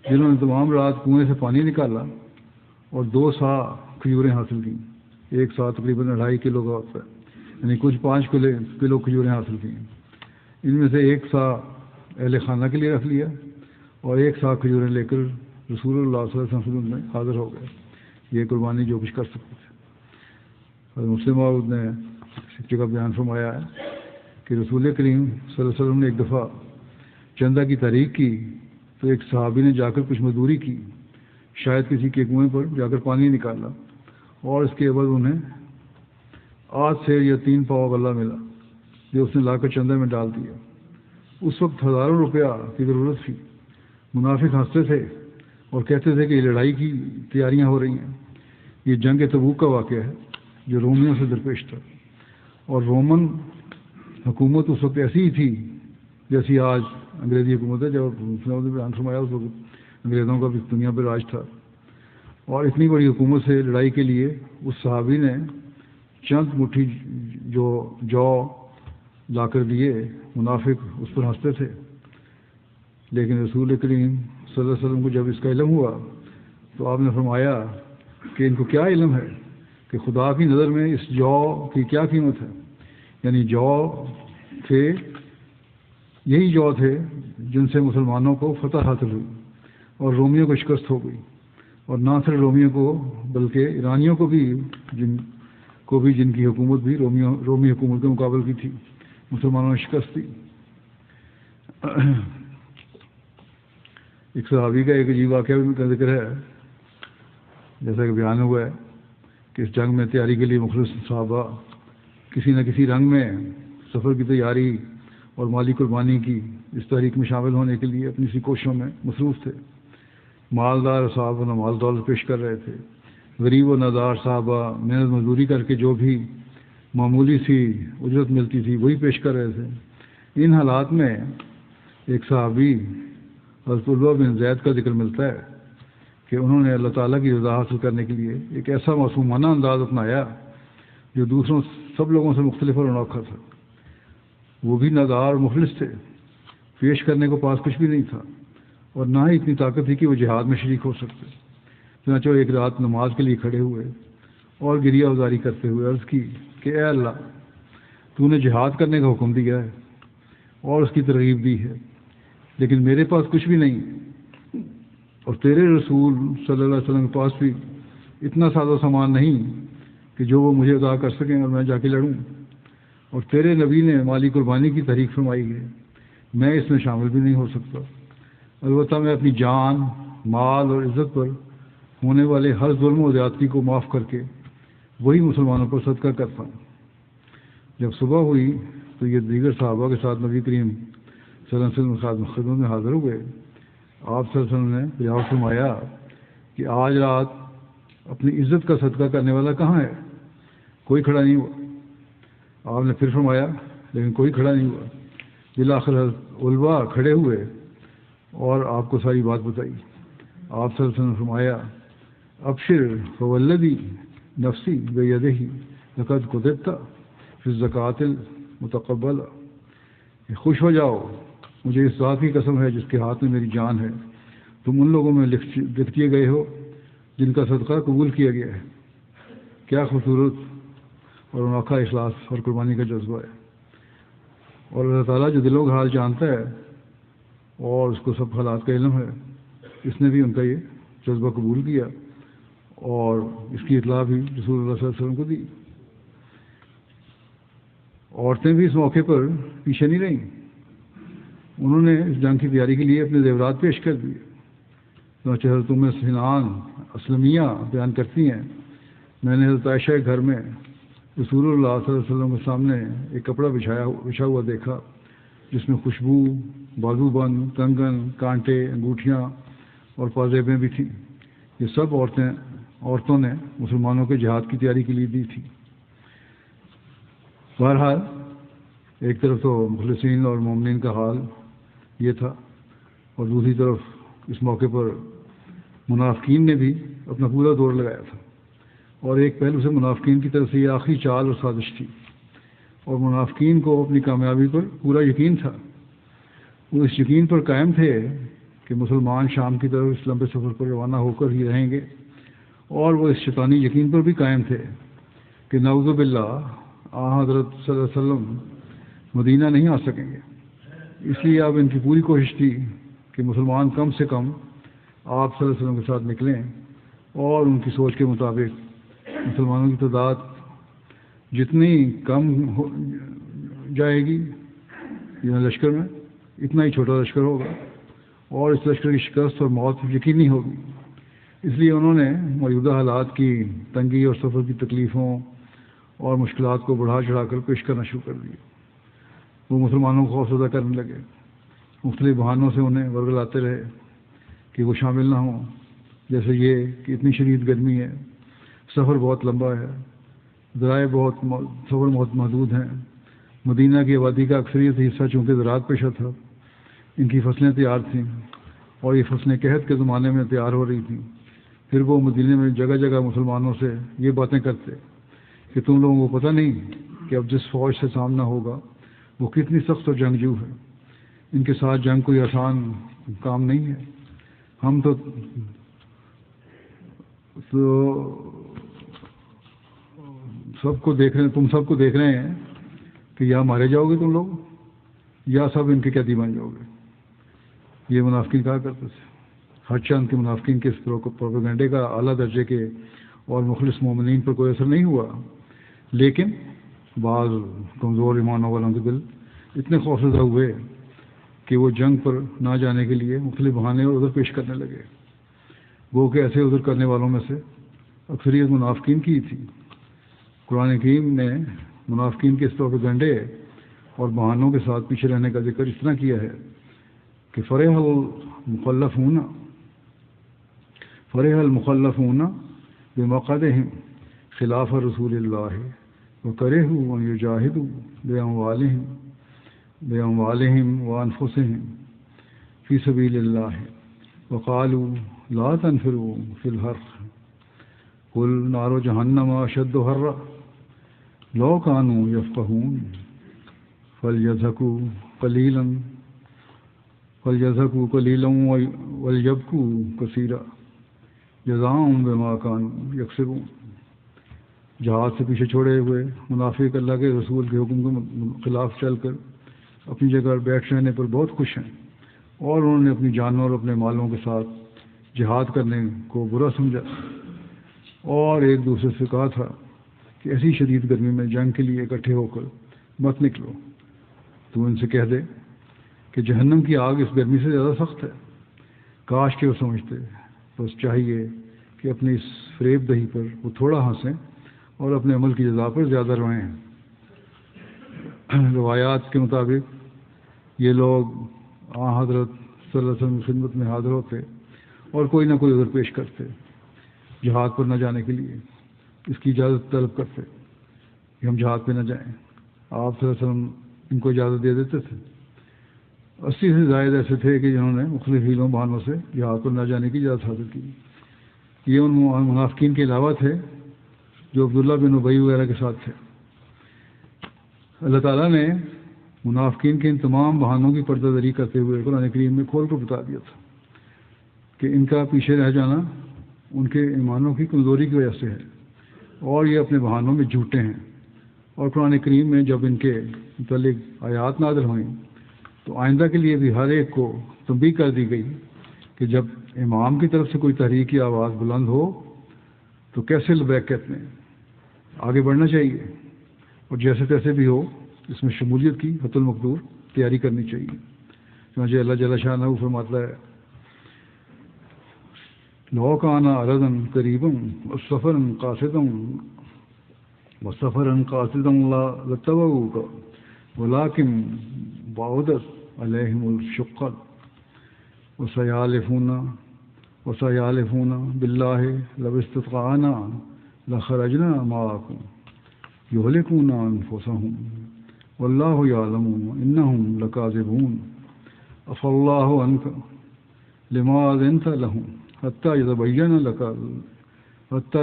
جنہوں نے تمام رات کنویں سے پانی نکالا اور 2 سا کھجوریں حاصل کیں. ایک سا تقریباً 2.5 کلو کا ہوتا ہے، یعنی کچھ 5 کلو کھجوریں حاصل کیں. ان میں سے 1 سا اہل خانہ کے لیے رکھ لیا اور 1 سا کھجوریں لے کر رسول اللہ صلی اللہ علیہ وسلم میں حاضر ہو گئے. یہ قربانی جو کچھ کر سکتے تھے. اور مسلم عورت نے اس جگہ بیان فرمایا ہے کہ رسول کریم صلی اللہ علیہ وسلم نے ایک دفعہ چندہ کی تحریک کی تو ایک صحابی نے جا کر کچھ مزدوری کی، شاید کسی کے کنویں پر جا کر پانی نکالا، اور اس کے بعد انہیں 8 سیر یا 3 پاؤ غلہ ملا جو اس نے لا کر چندے میں ڈال دیا. اس وقت ہزاروں روپیہ کی ضرورت تھی. منافق ہنستے تھے اور کہتے تھے کہ یہ لڑائی کی تیاریاں ہو رہی ہیں. یہ جنگ تبوک کا واقعہ ہے جو رومیوں سے درپیش تھا، اور رومن حکومت اس وقت ایسی ہی تھی جیسی آج انگریزی حکومت ہے. جب بیان فرمایا اس وقت انگریزوں کا بھی دنیا پہ راج تھا، اور اتنی بڑی حکومت سے لڑائی کے لیے اس صحابی نے چند مٹھی جو لا کر دیے. منافق اس پر ہنستے تھے، لیکن رسول کریم صلی اللہ علیہ وسلم کو جب اس کا علم ہوا تو آپ نے فرمایا کہ ان کو کیا علم ہے کہ خدا کی نظر میں اس جو کی کیا قیمت ہے. یعنی جو تھے، یہی جو تھے جن سے مسلمانوں کو فتح حاصل ہوئی اور رومیوں کو شکست ہو گئی. اور نہ صرف رومیوں کو بلکہ ایرانیوں کو بھی جن کی حکومت بھی رومی حکومت کے مقابل کی تھی، مسلمانوں نے شکست دی. ایک صحابی کا ایک عجیب واقعہ بھی کا ذکر ہے، جیسا کہ بیان ہوا ہے کہ اس جنگ میں تیاری کے لیے مخلص صحابہ کسی نہ کسی رنگ میں سفر کی تیاری اور مالی قربانی کی اس تحریک میں شامل ہونے کے لیے اپنی سی کوششوں میں مصروف تھے. مالدار صحابہ نہ مال دولت پیش کر رہے تھے، غریب و نادار صحابہ محنت مزدوری کر کے جو بھی معمولی سی اجرت ملتی تھی وہی پیش کر رہے تھے. ان حالات میں ایک صحابی حضرت عروہ بن زید کا ذکر ملتا ہے کہ انہوں نے اللہ تعالیٰ کی رضا حاصل کرنے کے لیے ایک ایسا معصومانہ انداز اپنایا جو دوسروں سب لوگوں سے مختلف اور انوکھا تھا. وہ بھی نادار اور مخلص تھے، پیش کرنے کو پاس کچھ بھی نہیں تھا، اور نہ ہی اتنی طاقت تھی کہ وہ جہاد میں شریک ہو سکتے. چنانچہ ایک رات نماز کے لیے کھڑے ہوئے اور گریہ ازاری کرتے ہوئے عرض کی کہ اے اللہ، تو نے جہاد کرنے کا حکم دیا ہے اور اس کی ترغیب دی ہے، لیکن میرے پاس کچھ بھی نہیں، اور تیرے رسول صلی اللہ علیہ وسلم کے پاس بھی اتنا سادہ سامان نہیں کہ جو وہ مجھے عطا کر سکیں اور میں جا کے لڑوں، اور تیرے نبی نے مالی قربانی کی تحریک فرمائی ہے، میں اس میں شامل بھی نہیں ہو سکتا. البتہ میں اپنی جان، مال اور عزت پر ہونے والے ہر ظلم و زیادتی کو معاف کر کے وہی مسلمانوں پر صدقہ کرتا ہوں. جب صبح ہوئی تو یہ دیگر صحابہ کے ساتھ نبی کریم صلی اللہ علیہ وسلم خدمت میں حاضر ہوئے. آپ صلی اللہ علیہ وسلم نے بیان فرمایا کہ آج رات اپنی عزت کا صدقہ کرنے والا کہاں ہے؟ کوئی کھڑا نہیں ہوا. آپ نے پھر فرمایا لیکن کوئی کھڑا نہیں ہوا. بالآخر علبا کھڑے ہوئے اور آپ کو ساری بات بتائی. آپ صلی اللہ علیہ وسلم نے فرمایا ابشر فوالذی نفسی بیدہ لقد کتبت فی الزکوٰۃ المتقبلہ، خوش ہو جاؤ، مجھے اس ذات کی قسم ہے جس کے ہاتھ میں میری جان ہے، تم ان لوگوں میں لکھ دیے گئے ہو جن کا صدقہ قبول کیا گیا ہے. کیا خوبصورت اور انوکھا اخلاص اور قربانی کا جذبہ ہے. اور اللہ تعالیٰ جو دلوں کا حال جانتا ہے اور اس کو سب حالات کا علم ہے، اس نے بھی ان کا یہ جذبہ قبول کیا اور اس کی اطلاع بھی رسول اللہ صلی اللہ علیہ وسلم کو دی. عورتیں بھی اس موقع پر پیچھے نہیں رہیں، انہوں نے اس جنگ کی تیاری کے لیے اپنے زیورات پیش کر دیے۔ چنانچہ حضرت ام سنان اسلمیہ بیان کرتی ہیں، میں نے حضرت عائشہ کے گھر میں رسول اللہ صلی اللہ علیہ وسلم کے سامنے ایک کپڑا بچھا ہوا دیکھا جس میں خوشبو، بازو بند، کنگن، کانٹے، انگوٹھیاں اور پازیبیں بھی تھیں۔ یہ سب عورتوں نے مسلمانوں کے جہاد کی تیاری کے لیے دی تھی۔ بہرحال ایک طرف تو مخلصین اور مومنین کا حال یہ تھا، اور دوسری طرف اس موقع پر منافقین نے بھی اپنا پورا دور لگایا تھا، اور ایک پہلو سے منافقین کی طرف سے یہ آخری چال اور سازش تھی، اور منافقین کو اپنی کامیابی پر پورا یقین تھا۔ وہ اس یقین پر قائم تھے کہ مسلمان شام کی طرف اس لمبے سفر پر روانہ ہو کر ہی رہیں گے، اور وہ اس شیطانی یقین پر بھی قائم تھے کہ نعوذ باللہ حضرت صلی اللہ علیہ وسلم مدینہ نہیں آ سکیں گے۔ اس لیے اب ان کی پوری کوشش تھی کہ مسلمان کم سے کم آپ صلی اللہ علیہ وسلم کے ساتھ نکلیں، اور ان کی سوچ کے مطابق مسلمانوں کی تعداد جتنی کم ہو جائے گی لشکر میں، اتنا ہی چھوٹا لشکر ہوگا، اور اس لشکر کی شکست اور موت یقینی ہوگی۔ اس لیے انہوں نے موجودہ حالات کی تنگی اور سفر کی تکلیفوں اور مشکلات کو بڑھا چڑھا کر پیش کرنا شروع کر دیا۔ وہ مسلمانوں کو خوفزدہ کرنے لگے، مختلف بہانوں سے انہیں ورگلاتے رہے کہ وہ شامل نہ ہوں، جیسے یہ کہ اتنی شدید گرمی ہے، سفر بہت لمبا ہے، ذرائع سفر بہت محدود ہیں، مدینہ کی آبادی کا اکثریت حصہ چونکہ زراعت پیشہ تھا، ان کی فصلیں تیار تھیں، اور یہ فصلیں قحط کے زمانے میں تیار ہو رہی تھیں۔ پھر وہ مدینے میں جگہ جگہ مسلمانوں سے یہ باتیں کرتے کہ تم لوگوں کو پتہ نہیں کہ اب جس فوج سے سامنا ہوگا وہ کتنی سخت اور جنگجو ہے، ان کے ساتھ جنگ کوئی آسان کام نہیں ہے، ہم تو سب کو دیکھ رہے ہیں، تم سب کو دیکھ رہے ہیں کہ یا مارے جاؤ گے تم لوگ یا سب ان کے قیدی بن جاؤ گے۔ یہ منافقین کہا کرتے تھے۔ ہر چند کے منافقین کے اس پروپیگنڈے کا اعلیٰ درجے کے اور مخلص مومنین پر کوئی اثر نہیں ہوا، لیکن بعض کمزور ایمان والوں کے دل اتنے خوفزدہ ہوئے کہ وہ جنگ پر نہ جانے کے لیے مختلف بہانے اور عذر پیش کرنے لگے۔ وہ کہ ایسے عذر کرنے والوں میں سے اکثریت منافقین کی تھی۔ قرآن کریم نے منافقین کے اس پروپیگنڈے اور بہانوں کے ساتھ پیچھے رہنے کا ذکر اس طرح کیا ہے کہ فرح المخلفون بمقعدہم خلاف رسول اللہ وکرہوا ان یجاہدوا باموالہم وانفسہم فی سبیل اللہ وقالوا لا تنفروا فی الحر قل نار جہنم اشد حرا لو کانوا یفقہون فلیضحکوا قلیلا ولیبکوا کثیرا جزاء بما کانوا یکسبون۔ جہاد سے پیچھے چھوڑے ہوئے منافق اللہ کے رسول کے حکم کے خلاف چل کر اپنی جگہ بیٹھ رہنے پر بہت خوش ہیں، اور انہوں نے اپنی جانوں اور اپنے مالوں کے ساتھ جہاد کرنے کو برا سمجھا، اور ایک دوسرے سے کہا تھا کہ ایسی شدید گرمی میں جنگ کے لیے اکٹھے ہو کر مت نکلو۔ تو ان سے کہہ دے کہ جہنم کی آگ اس گرمی سے زیادہ سخت ہے۔ کاش کہ وہ سمجھتے، بس چاہیے کہ اپنی اس فریب دہی پر وہ تھوڑا ہنسیں اور اپنے عمل کی جزا پر زیادہ روئیں۔ روایات کے مطابق یہ لوگ حضرت صلی اللہ علیہ وسلم کی خدمت میں حاضر ہوتے اور کوئی نہ کوئی عذر پیش کرتے، جہاد پر نہ جانے کے لیے اس کی اجازت طلب کرتے کہ ہم جہاد پہ نہ جائیں۔ آپ صلی اللہ علیہ وسلم ان کو اجازت دے دیتے تھے۔ 80 سے زائد ایسے تھے کہ جنہوں نے مختلف ہیلوں بہانوں سے جہاد پر نہ جانے کی اجازت حاصل کی۔ یہ ان منافقین کے علاوہ تھے جو عبداللہ بن ابی وغیرہ کے ساتھ تھے۔ اللہ تعالیٰ نے منافقین کے ان تمام بہانوں کی پردہ داری کرتے ہوئے قرآن کریم میں کھول کر بتا دیا تھا کہ ان کا پیچھے رہ جانا ان کے ایمانوں کی کمزوری کی وجہ سے ہے، اور یہ اپنے بہانوں میں جھوٹے ہیں۔ اور قرآن کریم میں جب ان کے متعلق آیات نازل ہوئیں تو آئندہ کے لیے بھی ہر ایک کو تنبیہ کر دی گئی کہ جب امام کی طرف سے کوئی تحریک کی آواز بلند ہو تو کیسے لبیک کہتے ہیں، آگے بڑھنا چاہیے، اور جیسے تیسے بھی ہو اس میں شمولیت کی حت المقدور تیاری کرنی چاہیے. چنانچہ اللہ جل شانہ فرماتا ہے لو کان عرضا قریبا وسفرا قاصدا لاتبعوک ولکن بعدت علیہم الشقۃ وسیحلفون باللہ لو استطعنا لخرجنا معکم یہلکون انفسہم واللہ یعلم انہم لکاذبون عفی اللہ عنک لما اذنت لہم حتی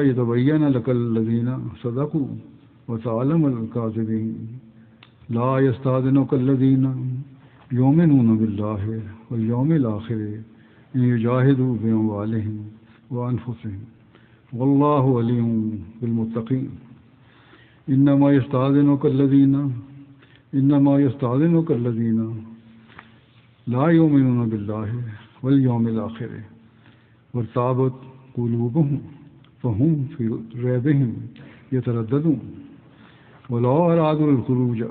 یتبین لک الذین صدقوا وتعلم الکاذبین لا یستأذنک الذین یؤمنون باللہ والیوم الآخر ان یجاہدوا باموالہم وانفسہم واللہ علیم بالمتقین. انما یستأذنک الذین لا یؤمنون باللہ والیوم الآخر وارتابت قلوبہم فہم فی ریبہم یترددون ولو ارادوا الخروج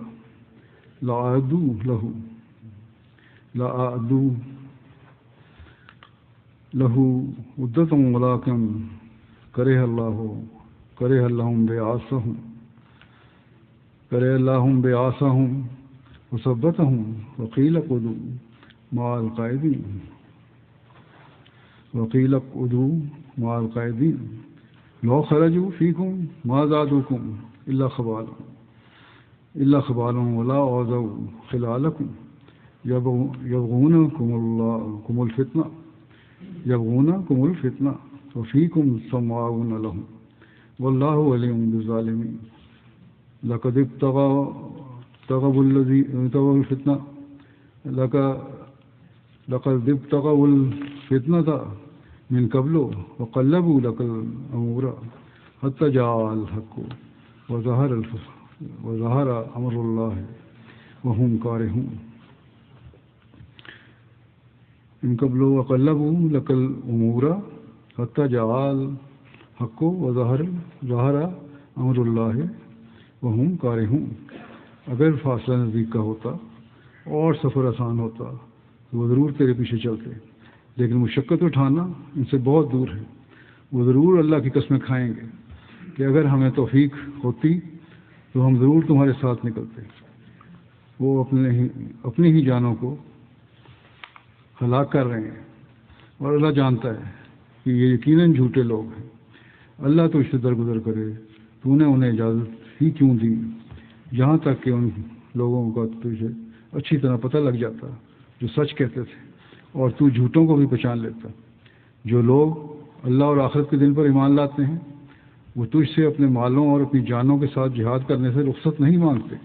لأعدوا له عدة ولكن کرہ اللہم بعاصہم وثبتہم وقیل اقعدوا مع القاعدین لو خرجوا فیکم ما زادوکم الا خبالا ولا اوذوا خلالکم یبغونکم الفتنہ وفیکم سماعون لهم واللہ علیم بالظالمین. لقد ابتغوا الفتنة من قبل وقلبوا لك الأمور حتى جاء الحق وظهر أمر الله وهم كارهون. من قبل وقلبوا لك الأمور حتى جاء الحق وظهر أمر الله وهم كارهون. اگر فاصلہ نزدیک کا ہوتا اور سفر آسان ہوتا تو وہ ضرور تیرے پیچھے چلتے، لیکن مشقت اٹھانا ان سے بہت دور ہے. وہ ضرور اللہ کی قسمیں کھائیں گے کہ اگر ہمیں توفیق ہوتی تو ہم ضرور تمہارے ساتھ نکلتے. وہ اپنی ہی جانوں کو ہلاک کر رہے ہیں اور اللہ جانتا ہے کہ یہ یقیناً جھوٹے لوگ ہیں. اللہ تو اس سے درگزر کرے، تو نے انہیں اجازت ہی کیوں دی یہاں تک کہ ان لوگوں کا تجھے اچھی طرح پتہ لگ جاتا جو سچ کہتے تھے اور تو جھوٹوں کو بھی پہچان لیتا. جو لوگ اللہ اور آخرت کے دن پر ایمان لاتے ہیں وہ تجھ سے اپنے مالوں اور اپنی جانوں کے ساتھ جہاد کرنے سے رخصت نہیں مانگتے،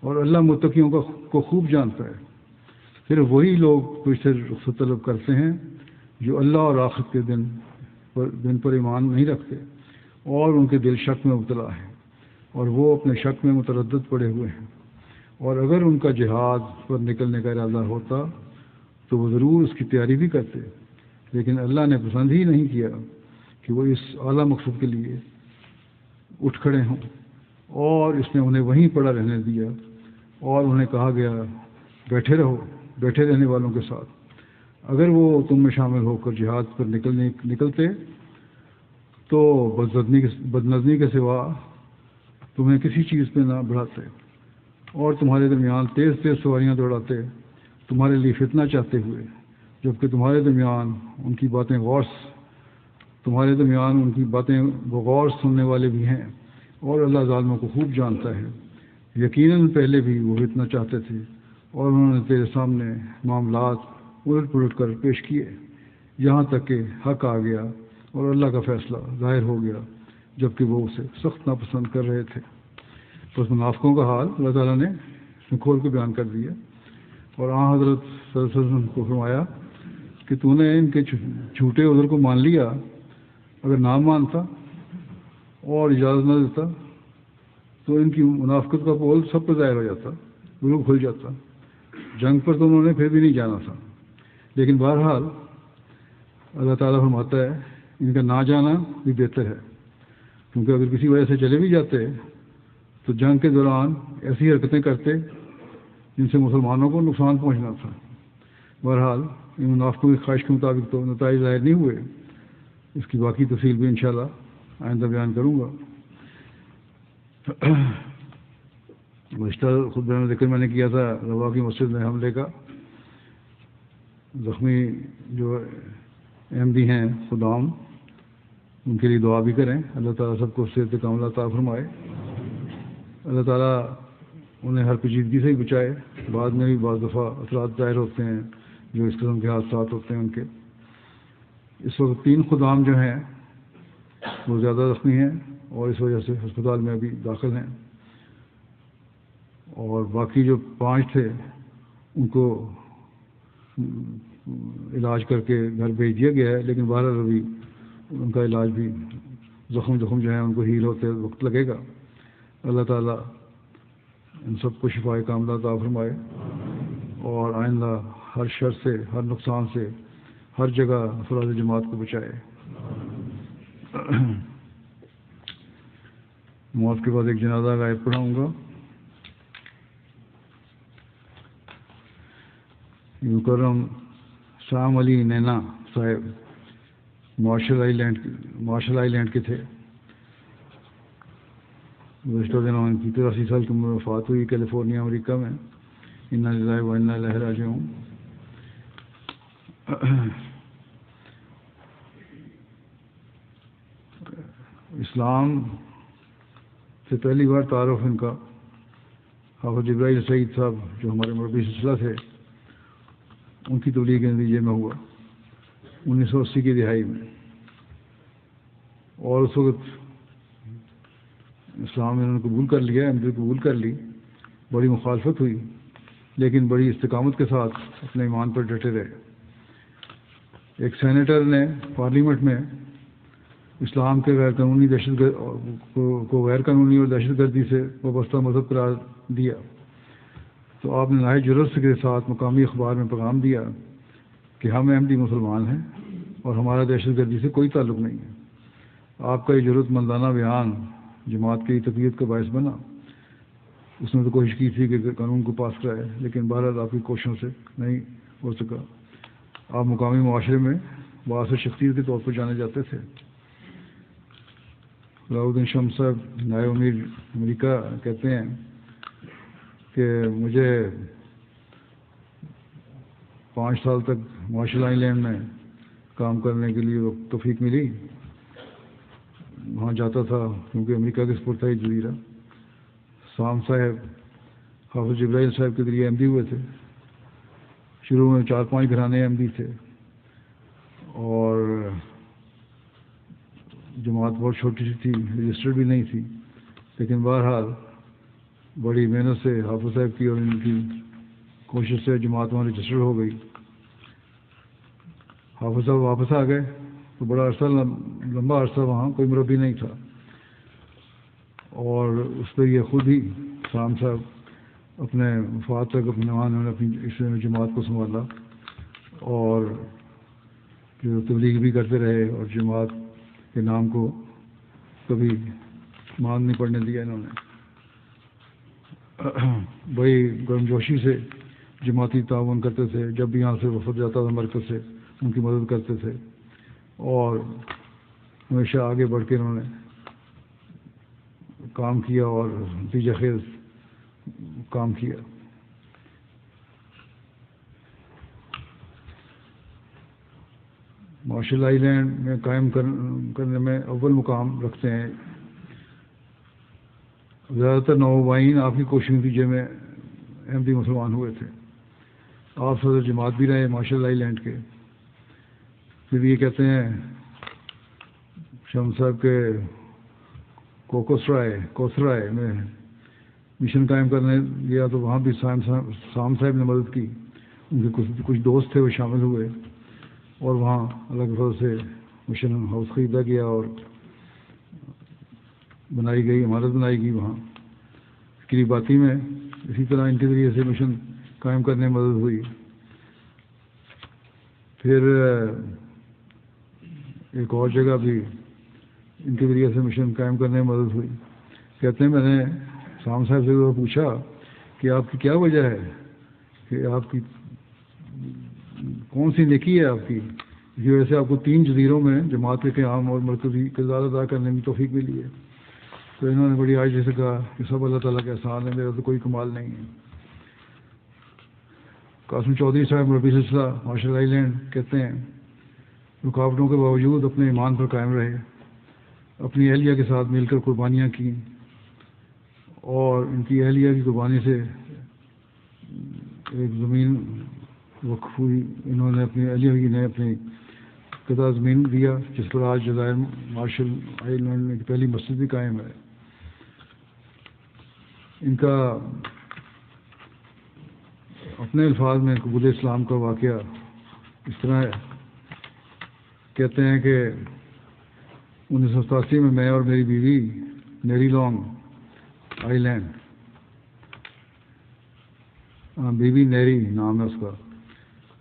اور اللہ متقیوں کو خوب جانتا ہے. پھر وہی لوگ تجھ سے رخصت طلب کرتے ہیں جو اللہ اور آخرت کے دن پر ایمان نہیں رکھتے اور ان کے دل شک میں مبتلا ہے اور وہ اپنے شک میں متردد پڑے ہوئے ہیں. اور اگر ان کا جہاد پر نکلنے کا ارادہ ہوتا تو وہ ضرور اس کی تیاری بھی کرتے، لیکن اللہ نے پسند ہی نہیں کیا کہ وہ اس اعلیٰ مقصد کے لیے اٹھ کھڑے ہوں، اور اس نے انہیں وہیں پڑا رہنے دیا اور انہیں کہا گیا بیٹھے رہنے والوں کے ساتھ. اگر وہ تم میں شامل ہو کر جہاد پر نکلتے تو بدنظمی کے سوا تمہیں کسی چیز پہ نہ بڑھاتے اور تمہارے درمیان تیز سواریاں دوڑاتے تمہارے لیے فتنہ چاہتے ہوئے، جبکہ تمہارے درمیان ان کی باتیں بغور سننے والے بھی ہیں، اور اللہ ظالموں کو خوب جانتا ہے. یقیناً پہلے بھی وہ فتنہ چاہتے تھے اور انہوں نے تیرے سامنے معاملات الٹ پلٹ کر پیش کیے یہاں تک کہ حق آ گیا اور اللہ کا فیصلہ ظاہر ہو گیا، جبکہ وہ اسے سخت ناپسند کر رہے تھے. بس منافقوں کا حال اللہ تعالیٰ نے کھول کے بیان کر دیا، اور حضرت صلی اللہ علیہ وسلم کو فرمایا کہ تو نے ان کے جھوٹے عذر کو مان لیا، اگر نہ مانتا اور اجازت نہ دیتا تو ان کی منافقت کا پول سب پر ظاہر ہو جاتا، بالکل کھل جاتا. جنگ پر تو انہوں نے پھر بھی نہیں جانا تھا، لیکن بہرحال اللہ تعالیٰ فرماتا ہے ان کا نہ جانا بھی بہتر ہے، کیونکہ اگر کسی وجہ سے چلے بھی جاتے تو جنگ کے دوران ایسی حرکتیں کرتے جن سے مسلمانوں کو نقصان پہنچنا تھا۔ بہرحال ان منافقوں کی خواہش کے مطابق تو نتائج ظاہر نہیں ہوئے، اس کی باقی تفصیل بھی انشاءاللہ آئندہ بیان کروں گا۔ گزشتہ خطبے میں ذکر میں نے کیا تھا روا کی مسجد میں حملے کا۔ زخمی جو احمدی ہیں خدام، ان کے لیے دعا بھی کریں، اللہ تعالیٰ سب کو صحت کاملہ عطا فرمائے، اللہ تعالیٰ انہیں ہر پیچیدگی سے ہی بچائے۔ بعد میں بھی بعض دفعہ اثرات ظاہر ہوتے ہیں جو اس قسم کے حادثات ہوتے ہیں ان کے۔ اس وقت 3 خدام جو ہیں وہ زیادہ زخمی ہیں اور اس وجہ سے ہسپتال میں ابھی داخل ہیں، اور باقی جو 5 تھے ان کو علاج کر کے گھر بھیج دیا گیا ہے، لیکن بہرحال ابھی ان کا علاج بھی زخم جو ہیں ان کو ہیل ہوتے وقت لگے گا۔ اللہ تعالیٰ ان سب کو شفائے کاملہ عطا فرمائے اور آئندہ ہر شر سے، ہر نقصان سے، ہر جگہ افراد جماعت کو بچائے۔ موت کے بعد ایک جنازہ غائب پڑھاؤں گا۔ مکرم شام علی نینا صاحب مارشل آئی لینڈ کے تھے۔ گزشتہ دنوں ان کی 83 سال کی عمر میں وفات ہوئی کیلیفورنیا امریکہ میں۔ انا للہ و انا الیہ راجعون۔ اسلام سے پہلی بار تعارف ان کا حافظ جبرائیل سعید صاحب جو ہمارے مربی سلسلہ تھے ان کی تبلیغ کے نتیجے میں ہوا 1980 کی دہائی میں، اور اس وقت اسلام میں انہوں نے قبول کر لیا، احمدیت قبول کر لی۔ بڑی مخالفت ہوئی لیکن بڑی استقامت کے ساتھ اپنے ایمان پر ڈٹے رہے۔ ایک سینیٹر نے پارلیمنٹ میں اسلام کے غیر قانونی کو غیر قانونی اور دہشت گردی سے وابستہ مذہب قرار دیا، تو آپ نے نہایت جرأت کے ساتھ مقامی اخبار میں پیغام دیا کہ ہم احمدی مسلمان ہیں اور ہمارا دہشت گردی سے کوئی تعلق نہیں ہے۔ آپ کا یہ جرأت مندانہ بیان جماعت کی تقویت کا باعث بنا۔ اس نے تو کوشش کی تھی کہ قانون کو پاس کرائے، لیکن بہرحال آپ کی کوششوں سے نہیں ہو سکا۔ آپ مقامی معاشرے میں باعث شخصیت کے طور پر جانے جاتے تھے۔ علاؤالدین شمس صاحب نائب امیر امریکہ کہتے ہیں کہ مجھے 5 سال تک مارشل آئی لینڈ میں کام کرنے کے لیے توفیق ملی۔ وہاں جاتا تھا کیونکہ امریکہ کے سپرد تھا یہ جزیرہ۔ سام صاحب حافظ جبرائیل صاحب کے ذریعے احمدی ہوئے تھے۔ شروع میں 4-5 گھرانے احمدی تھے اور جماعت بہت چھوٹی سی تھی، رجسٹرڈ بھی نہیں تھی، لیکن بہرحال بڑی محنت سے حافظ صاحب کی اور ان کی کوشش سے جماعت وہاں رجسٹرڈ ہو گئی۔ حافظ صاحب واپس آ گئے تو بڑا عرصہ لمبا عرصہ وہاں کوئی مربی نہیں تھا، اور اس پہ یہ خود ہی سام صاحب اپنے وفات تک انہوں نے اپنی اس جماعت کو سنبھالا اور جو تبلیغ بھی کرتے رہے، اور جماعت کے نام کو کبھی مان نہیں پڑنے دیا انہوں نے۔ بڑی گرمجوشی سے جماعتی تعاون کرتے تھے، جب بھی یہاں سے وفد جاتا تھا مرکز سے ان کی مدد کرتے تھے، اور ہمیشہ آگے بڑھ کے انہوں نے کام کیا اور نتیجہ خیز کام کیا۔ مارشل آئی لینڈ میں قائم کرنے میں اول مقام رکھتے ہیں۔ زیادہ تر نوآبائین آپ کی کوشش نتیجے میں احمدی مسلمان ہوئے تھے۔ آپ صدر جماعت بھی رہے مارشل آئی لینڈ کے۔ پھر یہ کہتے ہیں شم صاحب کے کوسرائے میں مشن قائم کرنے گیا تو وہاں بھی سام صاحب نے مدد کی۔ ان کے کچھ دوست تھے وہ شامل ہوئے، اور وہاں اللہ کے فضل سے مشن ہاؤس خریدا گیا اور بنائی گئی، عمارت بنائی گئی وہاں قریباتی میں۔ اسی طرح ان کے ذریعے سے مشن قائم کرنے میں مدد ہوئی۔ پھر ایک اور جگہ بھی ان کے ذریعے سے مشن قائم کرنے میں مدد ہوئی۔ کہتے ہیں میں نے سام صاحب سے پوچھا کہ آپ کی کیا وجہ ہے کہ آپ کی کون سی نیکی ہے آپ کی، اسی وجہ سے آپ کو 3 جزیروں میں جماعت کے قیام اور مرکزی کردار ادا کرنے میں توفیق ملی ہے. تو انہوں نے بڑی عاجزی سے کہا کہ سب اللہ تعالیٰ کا احسان ہے، میرا تو کوئی کمال نہیں ہے. قاسم چودھری صاحب مربی سلسلہ مارشل آئی لینڈ کہتے ہیں رکاوٹوں کے باوجود اپنے ایمان پر قائم رہے، اپنی اہلیہ کے ساتھ مل کر قربانیاں کیں، اور ان کی اہلیہ کی قربانی سے ایک زمین وقف ہوئی. انہوں نے اپنی اہلیہ نے اپنی قطع زمین دیا جس پر آج جزائر مارشل آئی لینڈ میں پہلی مسجد بھی قائم ہے. ان کا اپنے الفاظ میں قبول اسلام کا واقعہ اس طرح ہے. کہتے ہیں کہ 1987 میں اور میری بیوی نیری لانگ آئی لینڈ، بیوی نیری نام ہے اس کا،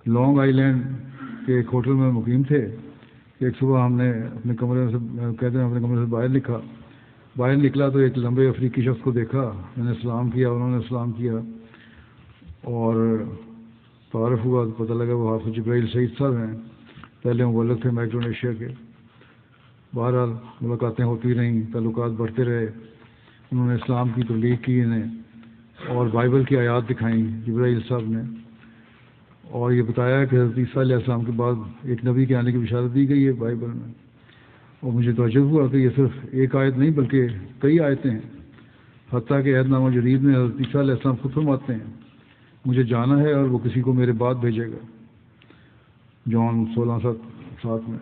لانگ آئی لینڈ کے ایک ہوٹل میں مقیم تھے. ایک صبح ہم نے اپنے کمرے سے کہتے ہیں اپنے کمرے سے باہر نکلا تو ایک لمبے افریقی شخص کو دیکھا. میں نے سلام کیا، انہوں نے سلام کیا اور تعارف ہوا تو پتہ لگا وہ حافظ جبرائیل سعید صاحب ہیں، پہلے مبلغ تھے مائکرونیشیا کے. بہرحال ملاقاتیں ہوتی رہیں، تعلقات بڑھتے رہے. انہوں نے اسلام کی تبلیغ کی انہیں اور بائبل کی آیات دکھائیں جبرائیل صاحب نے، اور یہ بتایا کہ حضرت عیسیٰ علیہ السلام کے بعد ایک نبی کے آنے کی بشارت دی گئی ہے بائبل میں. اور مجھے تعجب ہوا کہ یہ صرف ایک آیت نہیں بلکہ کئی آیتیں ہیں، حتیٰ کہ عہد نامہ جدید میں حضرت عیسیٰ علیہ السلام خود فرماتے ہیں مجھے جانا ہے اور وہ کسی کو میرے بعد بھیجے گا، جون 16:7 میں.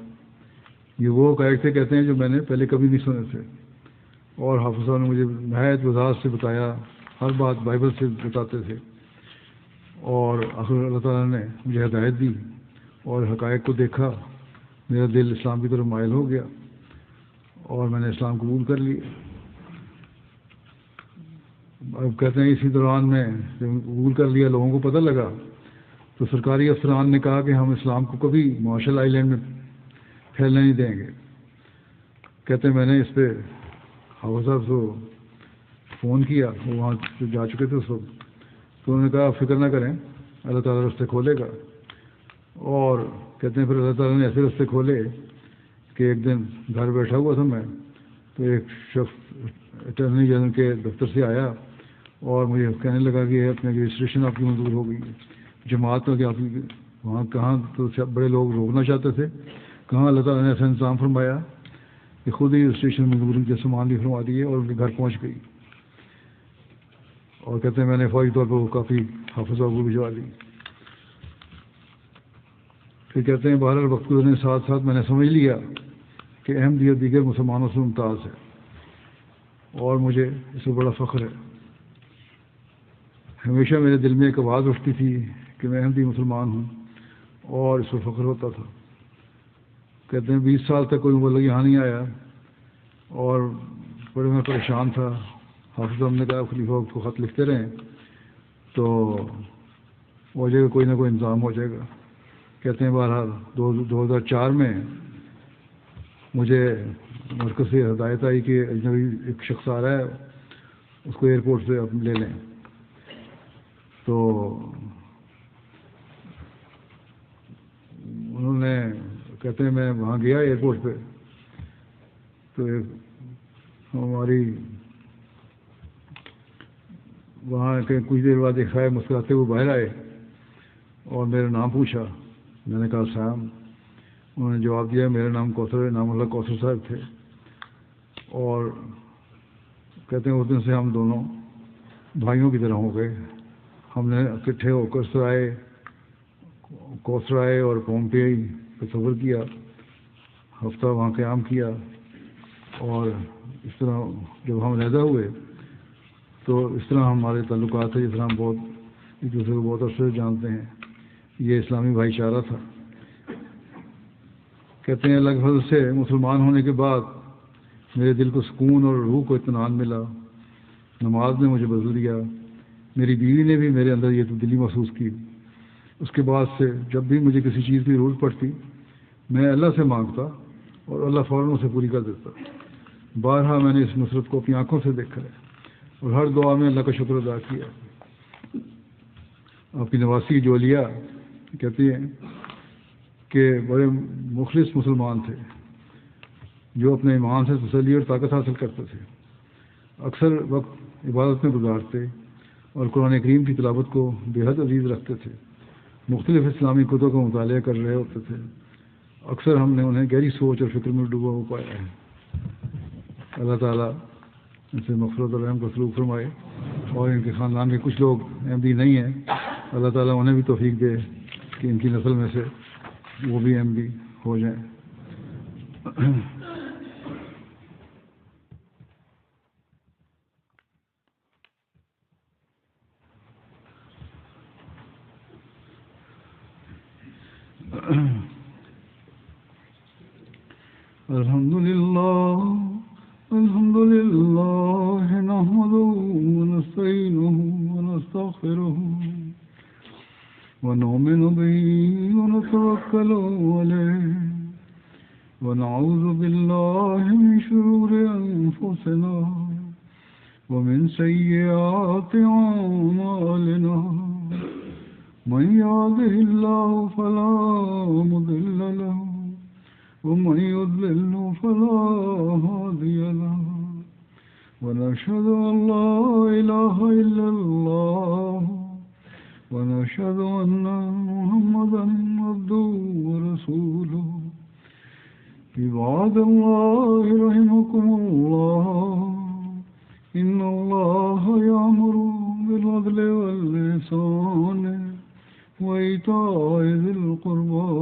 یہ وہ عقائد سے کہتے ہیں جو میں نے پہلے کبھی نہیں سنے تھے، اور حافظ صاحب نے مجھے نہایت وضاحت سے بتایا، ہر بات بائبل سے بتاتے تھے. اور آخر اللہ تعالیٰ نے مجھے ہدایت دی اور حقائق کو دیکھا، میرا دل اسلام کی طرف مائل ہو گیا اور میں نے اسلام قبول کر لیا. اب کہتے ہیں اسی دوران میں جب قبول کر لیا لوگوں کو پتہ لگا تو سرکاری افسران نے کہا کہ ہم اسلام کو کبھی مارشل آئی لینڈ میں پھیلنے نہیں دیں گے. کہتے ہیں میں نے اس پہ حافظ صاحب کو فون کیا، وہ وہاں جا چکے تھے اس وقت، تو انہوں نے کہا آپ فکر نہ کریں اللہ تعالیٰ راستے کھولے گا. اور کہتے ہیں پھر اللہ تعالیٰ نے ایسے راستے کھولے کہ ایک دن گھر بیٹھا ہوا تھا میں تو ایک شخص اٹارنی جنرل کے دفتر سے آیا اور مجھے کہنے لگا کہ اپنے رجسٹریشن آپ کی منظور ہو گئی جماعت میں، کہ آپ کی وہاں کہاں تو بڑے لوگ روکنا چاہتے تھے، کہاں اللہ تعالیٰ نے ایسا انتظام فرمایا کہ خود ہی رجسٹریشن منظوری کے سامان بھی فرما دیے اور ان کے گھر پہنچ گئی. اور کہتے ہیں میں نے فوری طور پر وہ کافی حافظ صاحب کو بھجوا دی. پھر کہتے ہیں بہرحال وقت گزرنے کے ساتھ ساتھ میں نے سمجھ لیا کہ احمدیت دیگر مسلمانوں سے ممتاز ہے اور مجھے اس سے بڑا فخر ہے. ہمیشہ میرے دل میں ایک آواز اٹھتی تھی کہ میں احمدی مسلمان ہوں اور اس پر فخر ہوتا تھا. کہتے ہیں 20 سال تک کوئی مبلغ یہاں نہیں آیا اور بڑے میں پریشان تھا. حافظ صاحب نے کہا خلیفہ وقت کو خط لکھتے رہیں تو ہو جائے گا، کوئی نہ کوئی انتظام ہو جائے گا. کہتے ہیں بہرحال 2004 میں مجھے مرکز سے ہدایت آئی کہ اجنبی ایک شخص آ رہا ہے اس کو ایئرپورٹ سے آپ لے لیں. تو انہوں نے کہتے ہیں میں وہاں گیا ایئرپورٹ پہ تو ہماری وہاں کے کچھ دیر بعد ایک صاحب مسکراتے ہوئے باہر آئے اور میرا نام پوچھا. میں نے کہا سام. انہوں نے جواب دیا میرا نام کوثر ہے، نام اللہ کوثر صاحب تھے. اور کہتے ہیں اس دن سے ہم دونوں بھائیوں کی طرح ہو گئے. ہم نے اکٹھے ہو کر کوثر اور پومپئی کا سفر کیا، ہفتہ وہاں قیام کیا، اور اس طرح جب ہم علیحدہ ہوئے تو اس طرح ہمارے تعلقات ہیں جس طرح ہم بہت ایک دوسرے کو بہت عرصے سے جانتے ہیں. یہ اسلامی بھائی چارہ تھا. کہتے ہیں اللہ کے فضل سے مسلمان ہونے کے بعد میرے دل کو سکون اور روح کو اطمینان ملا. نماز نے مجھے بدل دیا. میری بیوی نے بھی میرے اندر یہ تبدیلی محسوس کی. اس کے بعد سے جب بھی مجھے کسی چیز کی ضرورت پڑتی میں اللہ سے مانگتا اور اللہ فوراً اسے پوری کر دیتا. بارہا میں نے اس نصرت کو اپنی آنکھوں سے دیکھا ہے. اور ہر دعا میں اللہ کا شکر ادا کیا۔ آپ کی نواسی جولیا کہتی ہیں کہ بڑے مخلص مسلمان تھے جو اپنے ایمان سے تسلی اور طاقت حاصل کرتے تھے، اکثر وقت عبادت میں گزارتے اور قرآن کریم کی تلاوت کو بے حد عزیز رکھتے تھے، مختلف اسلامی کتب کا مطالعہ کر رہے ہوتے تھے۔ اکثر ہم نے انہیں گہری سوچ اور فکر میں ڈوبا ہوا پایا ہے۔ اللہ تعالیٰ ان سے مغفرت اور رحم کا سلوک فرمائے، اور ان کے خاندان کے کچھ لوگ احمدی نہیں ہیں، اللہ تعالیٰ انہیں بھی توفیق دے کہ ان کی نسل میں سے وہ بھی احمدی ہو جائیں۔ الحمد لله نحمده ونستعينه ونستغفره ونؤمن به ونتوكل عليه ونعوذ بالله من شرور أنفسنا ومن سيئات أعمالنا من يهده الله فلا مضل له ومن يضلل فلا هادي له ونشهد أن لا إله إلا الله ونشهد أن محمدا عبده ورسوله عباد الله رحمكم الله إن الله يأمر بالعدل والإحسان وإيتاء ذي القربى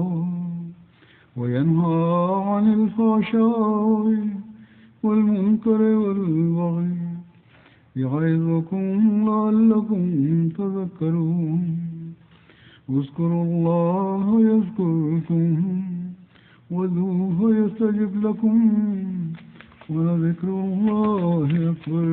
وينهى عن الفحشاء والمنكر والبغي يعظكم لعلكم تذكرون اذكروا الله يذكركم وادعوه يستجب لكم ولذكر الله أكبر۔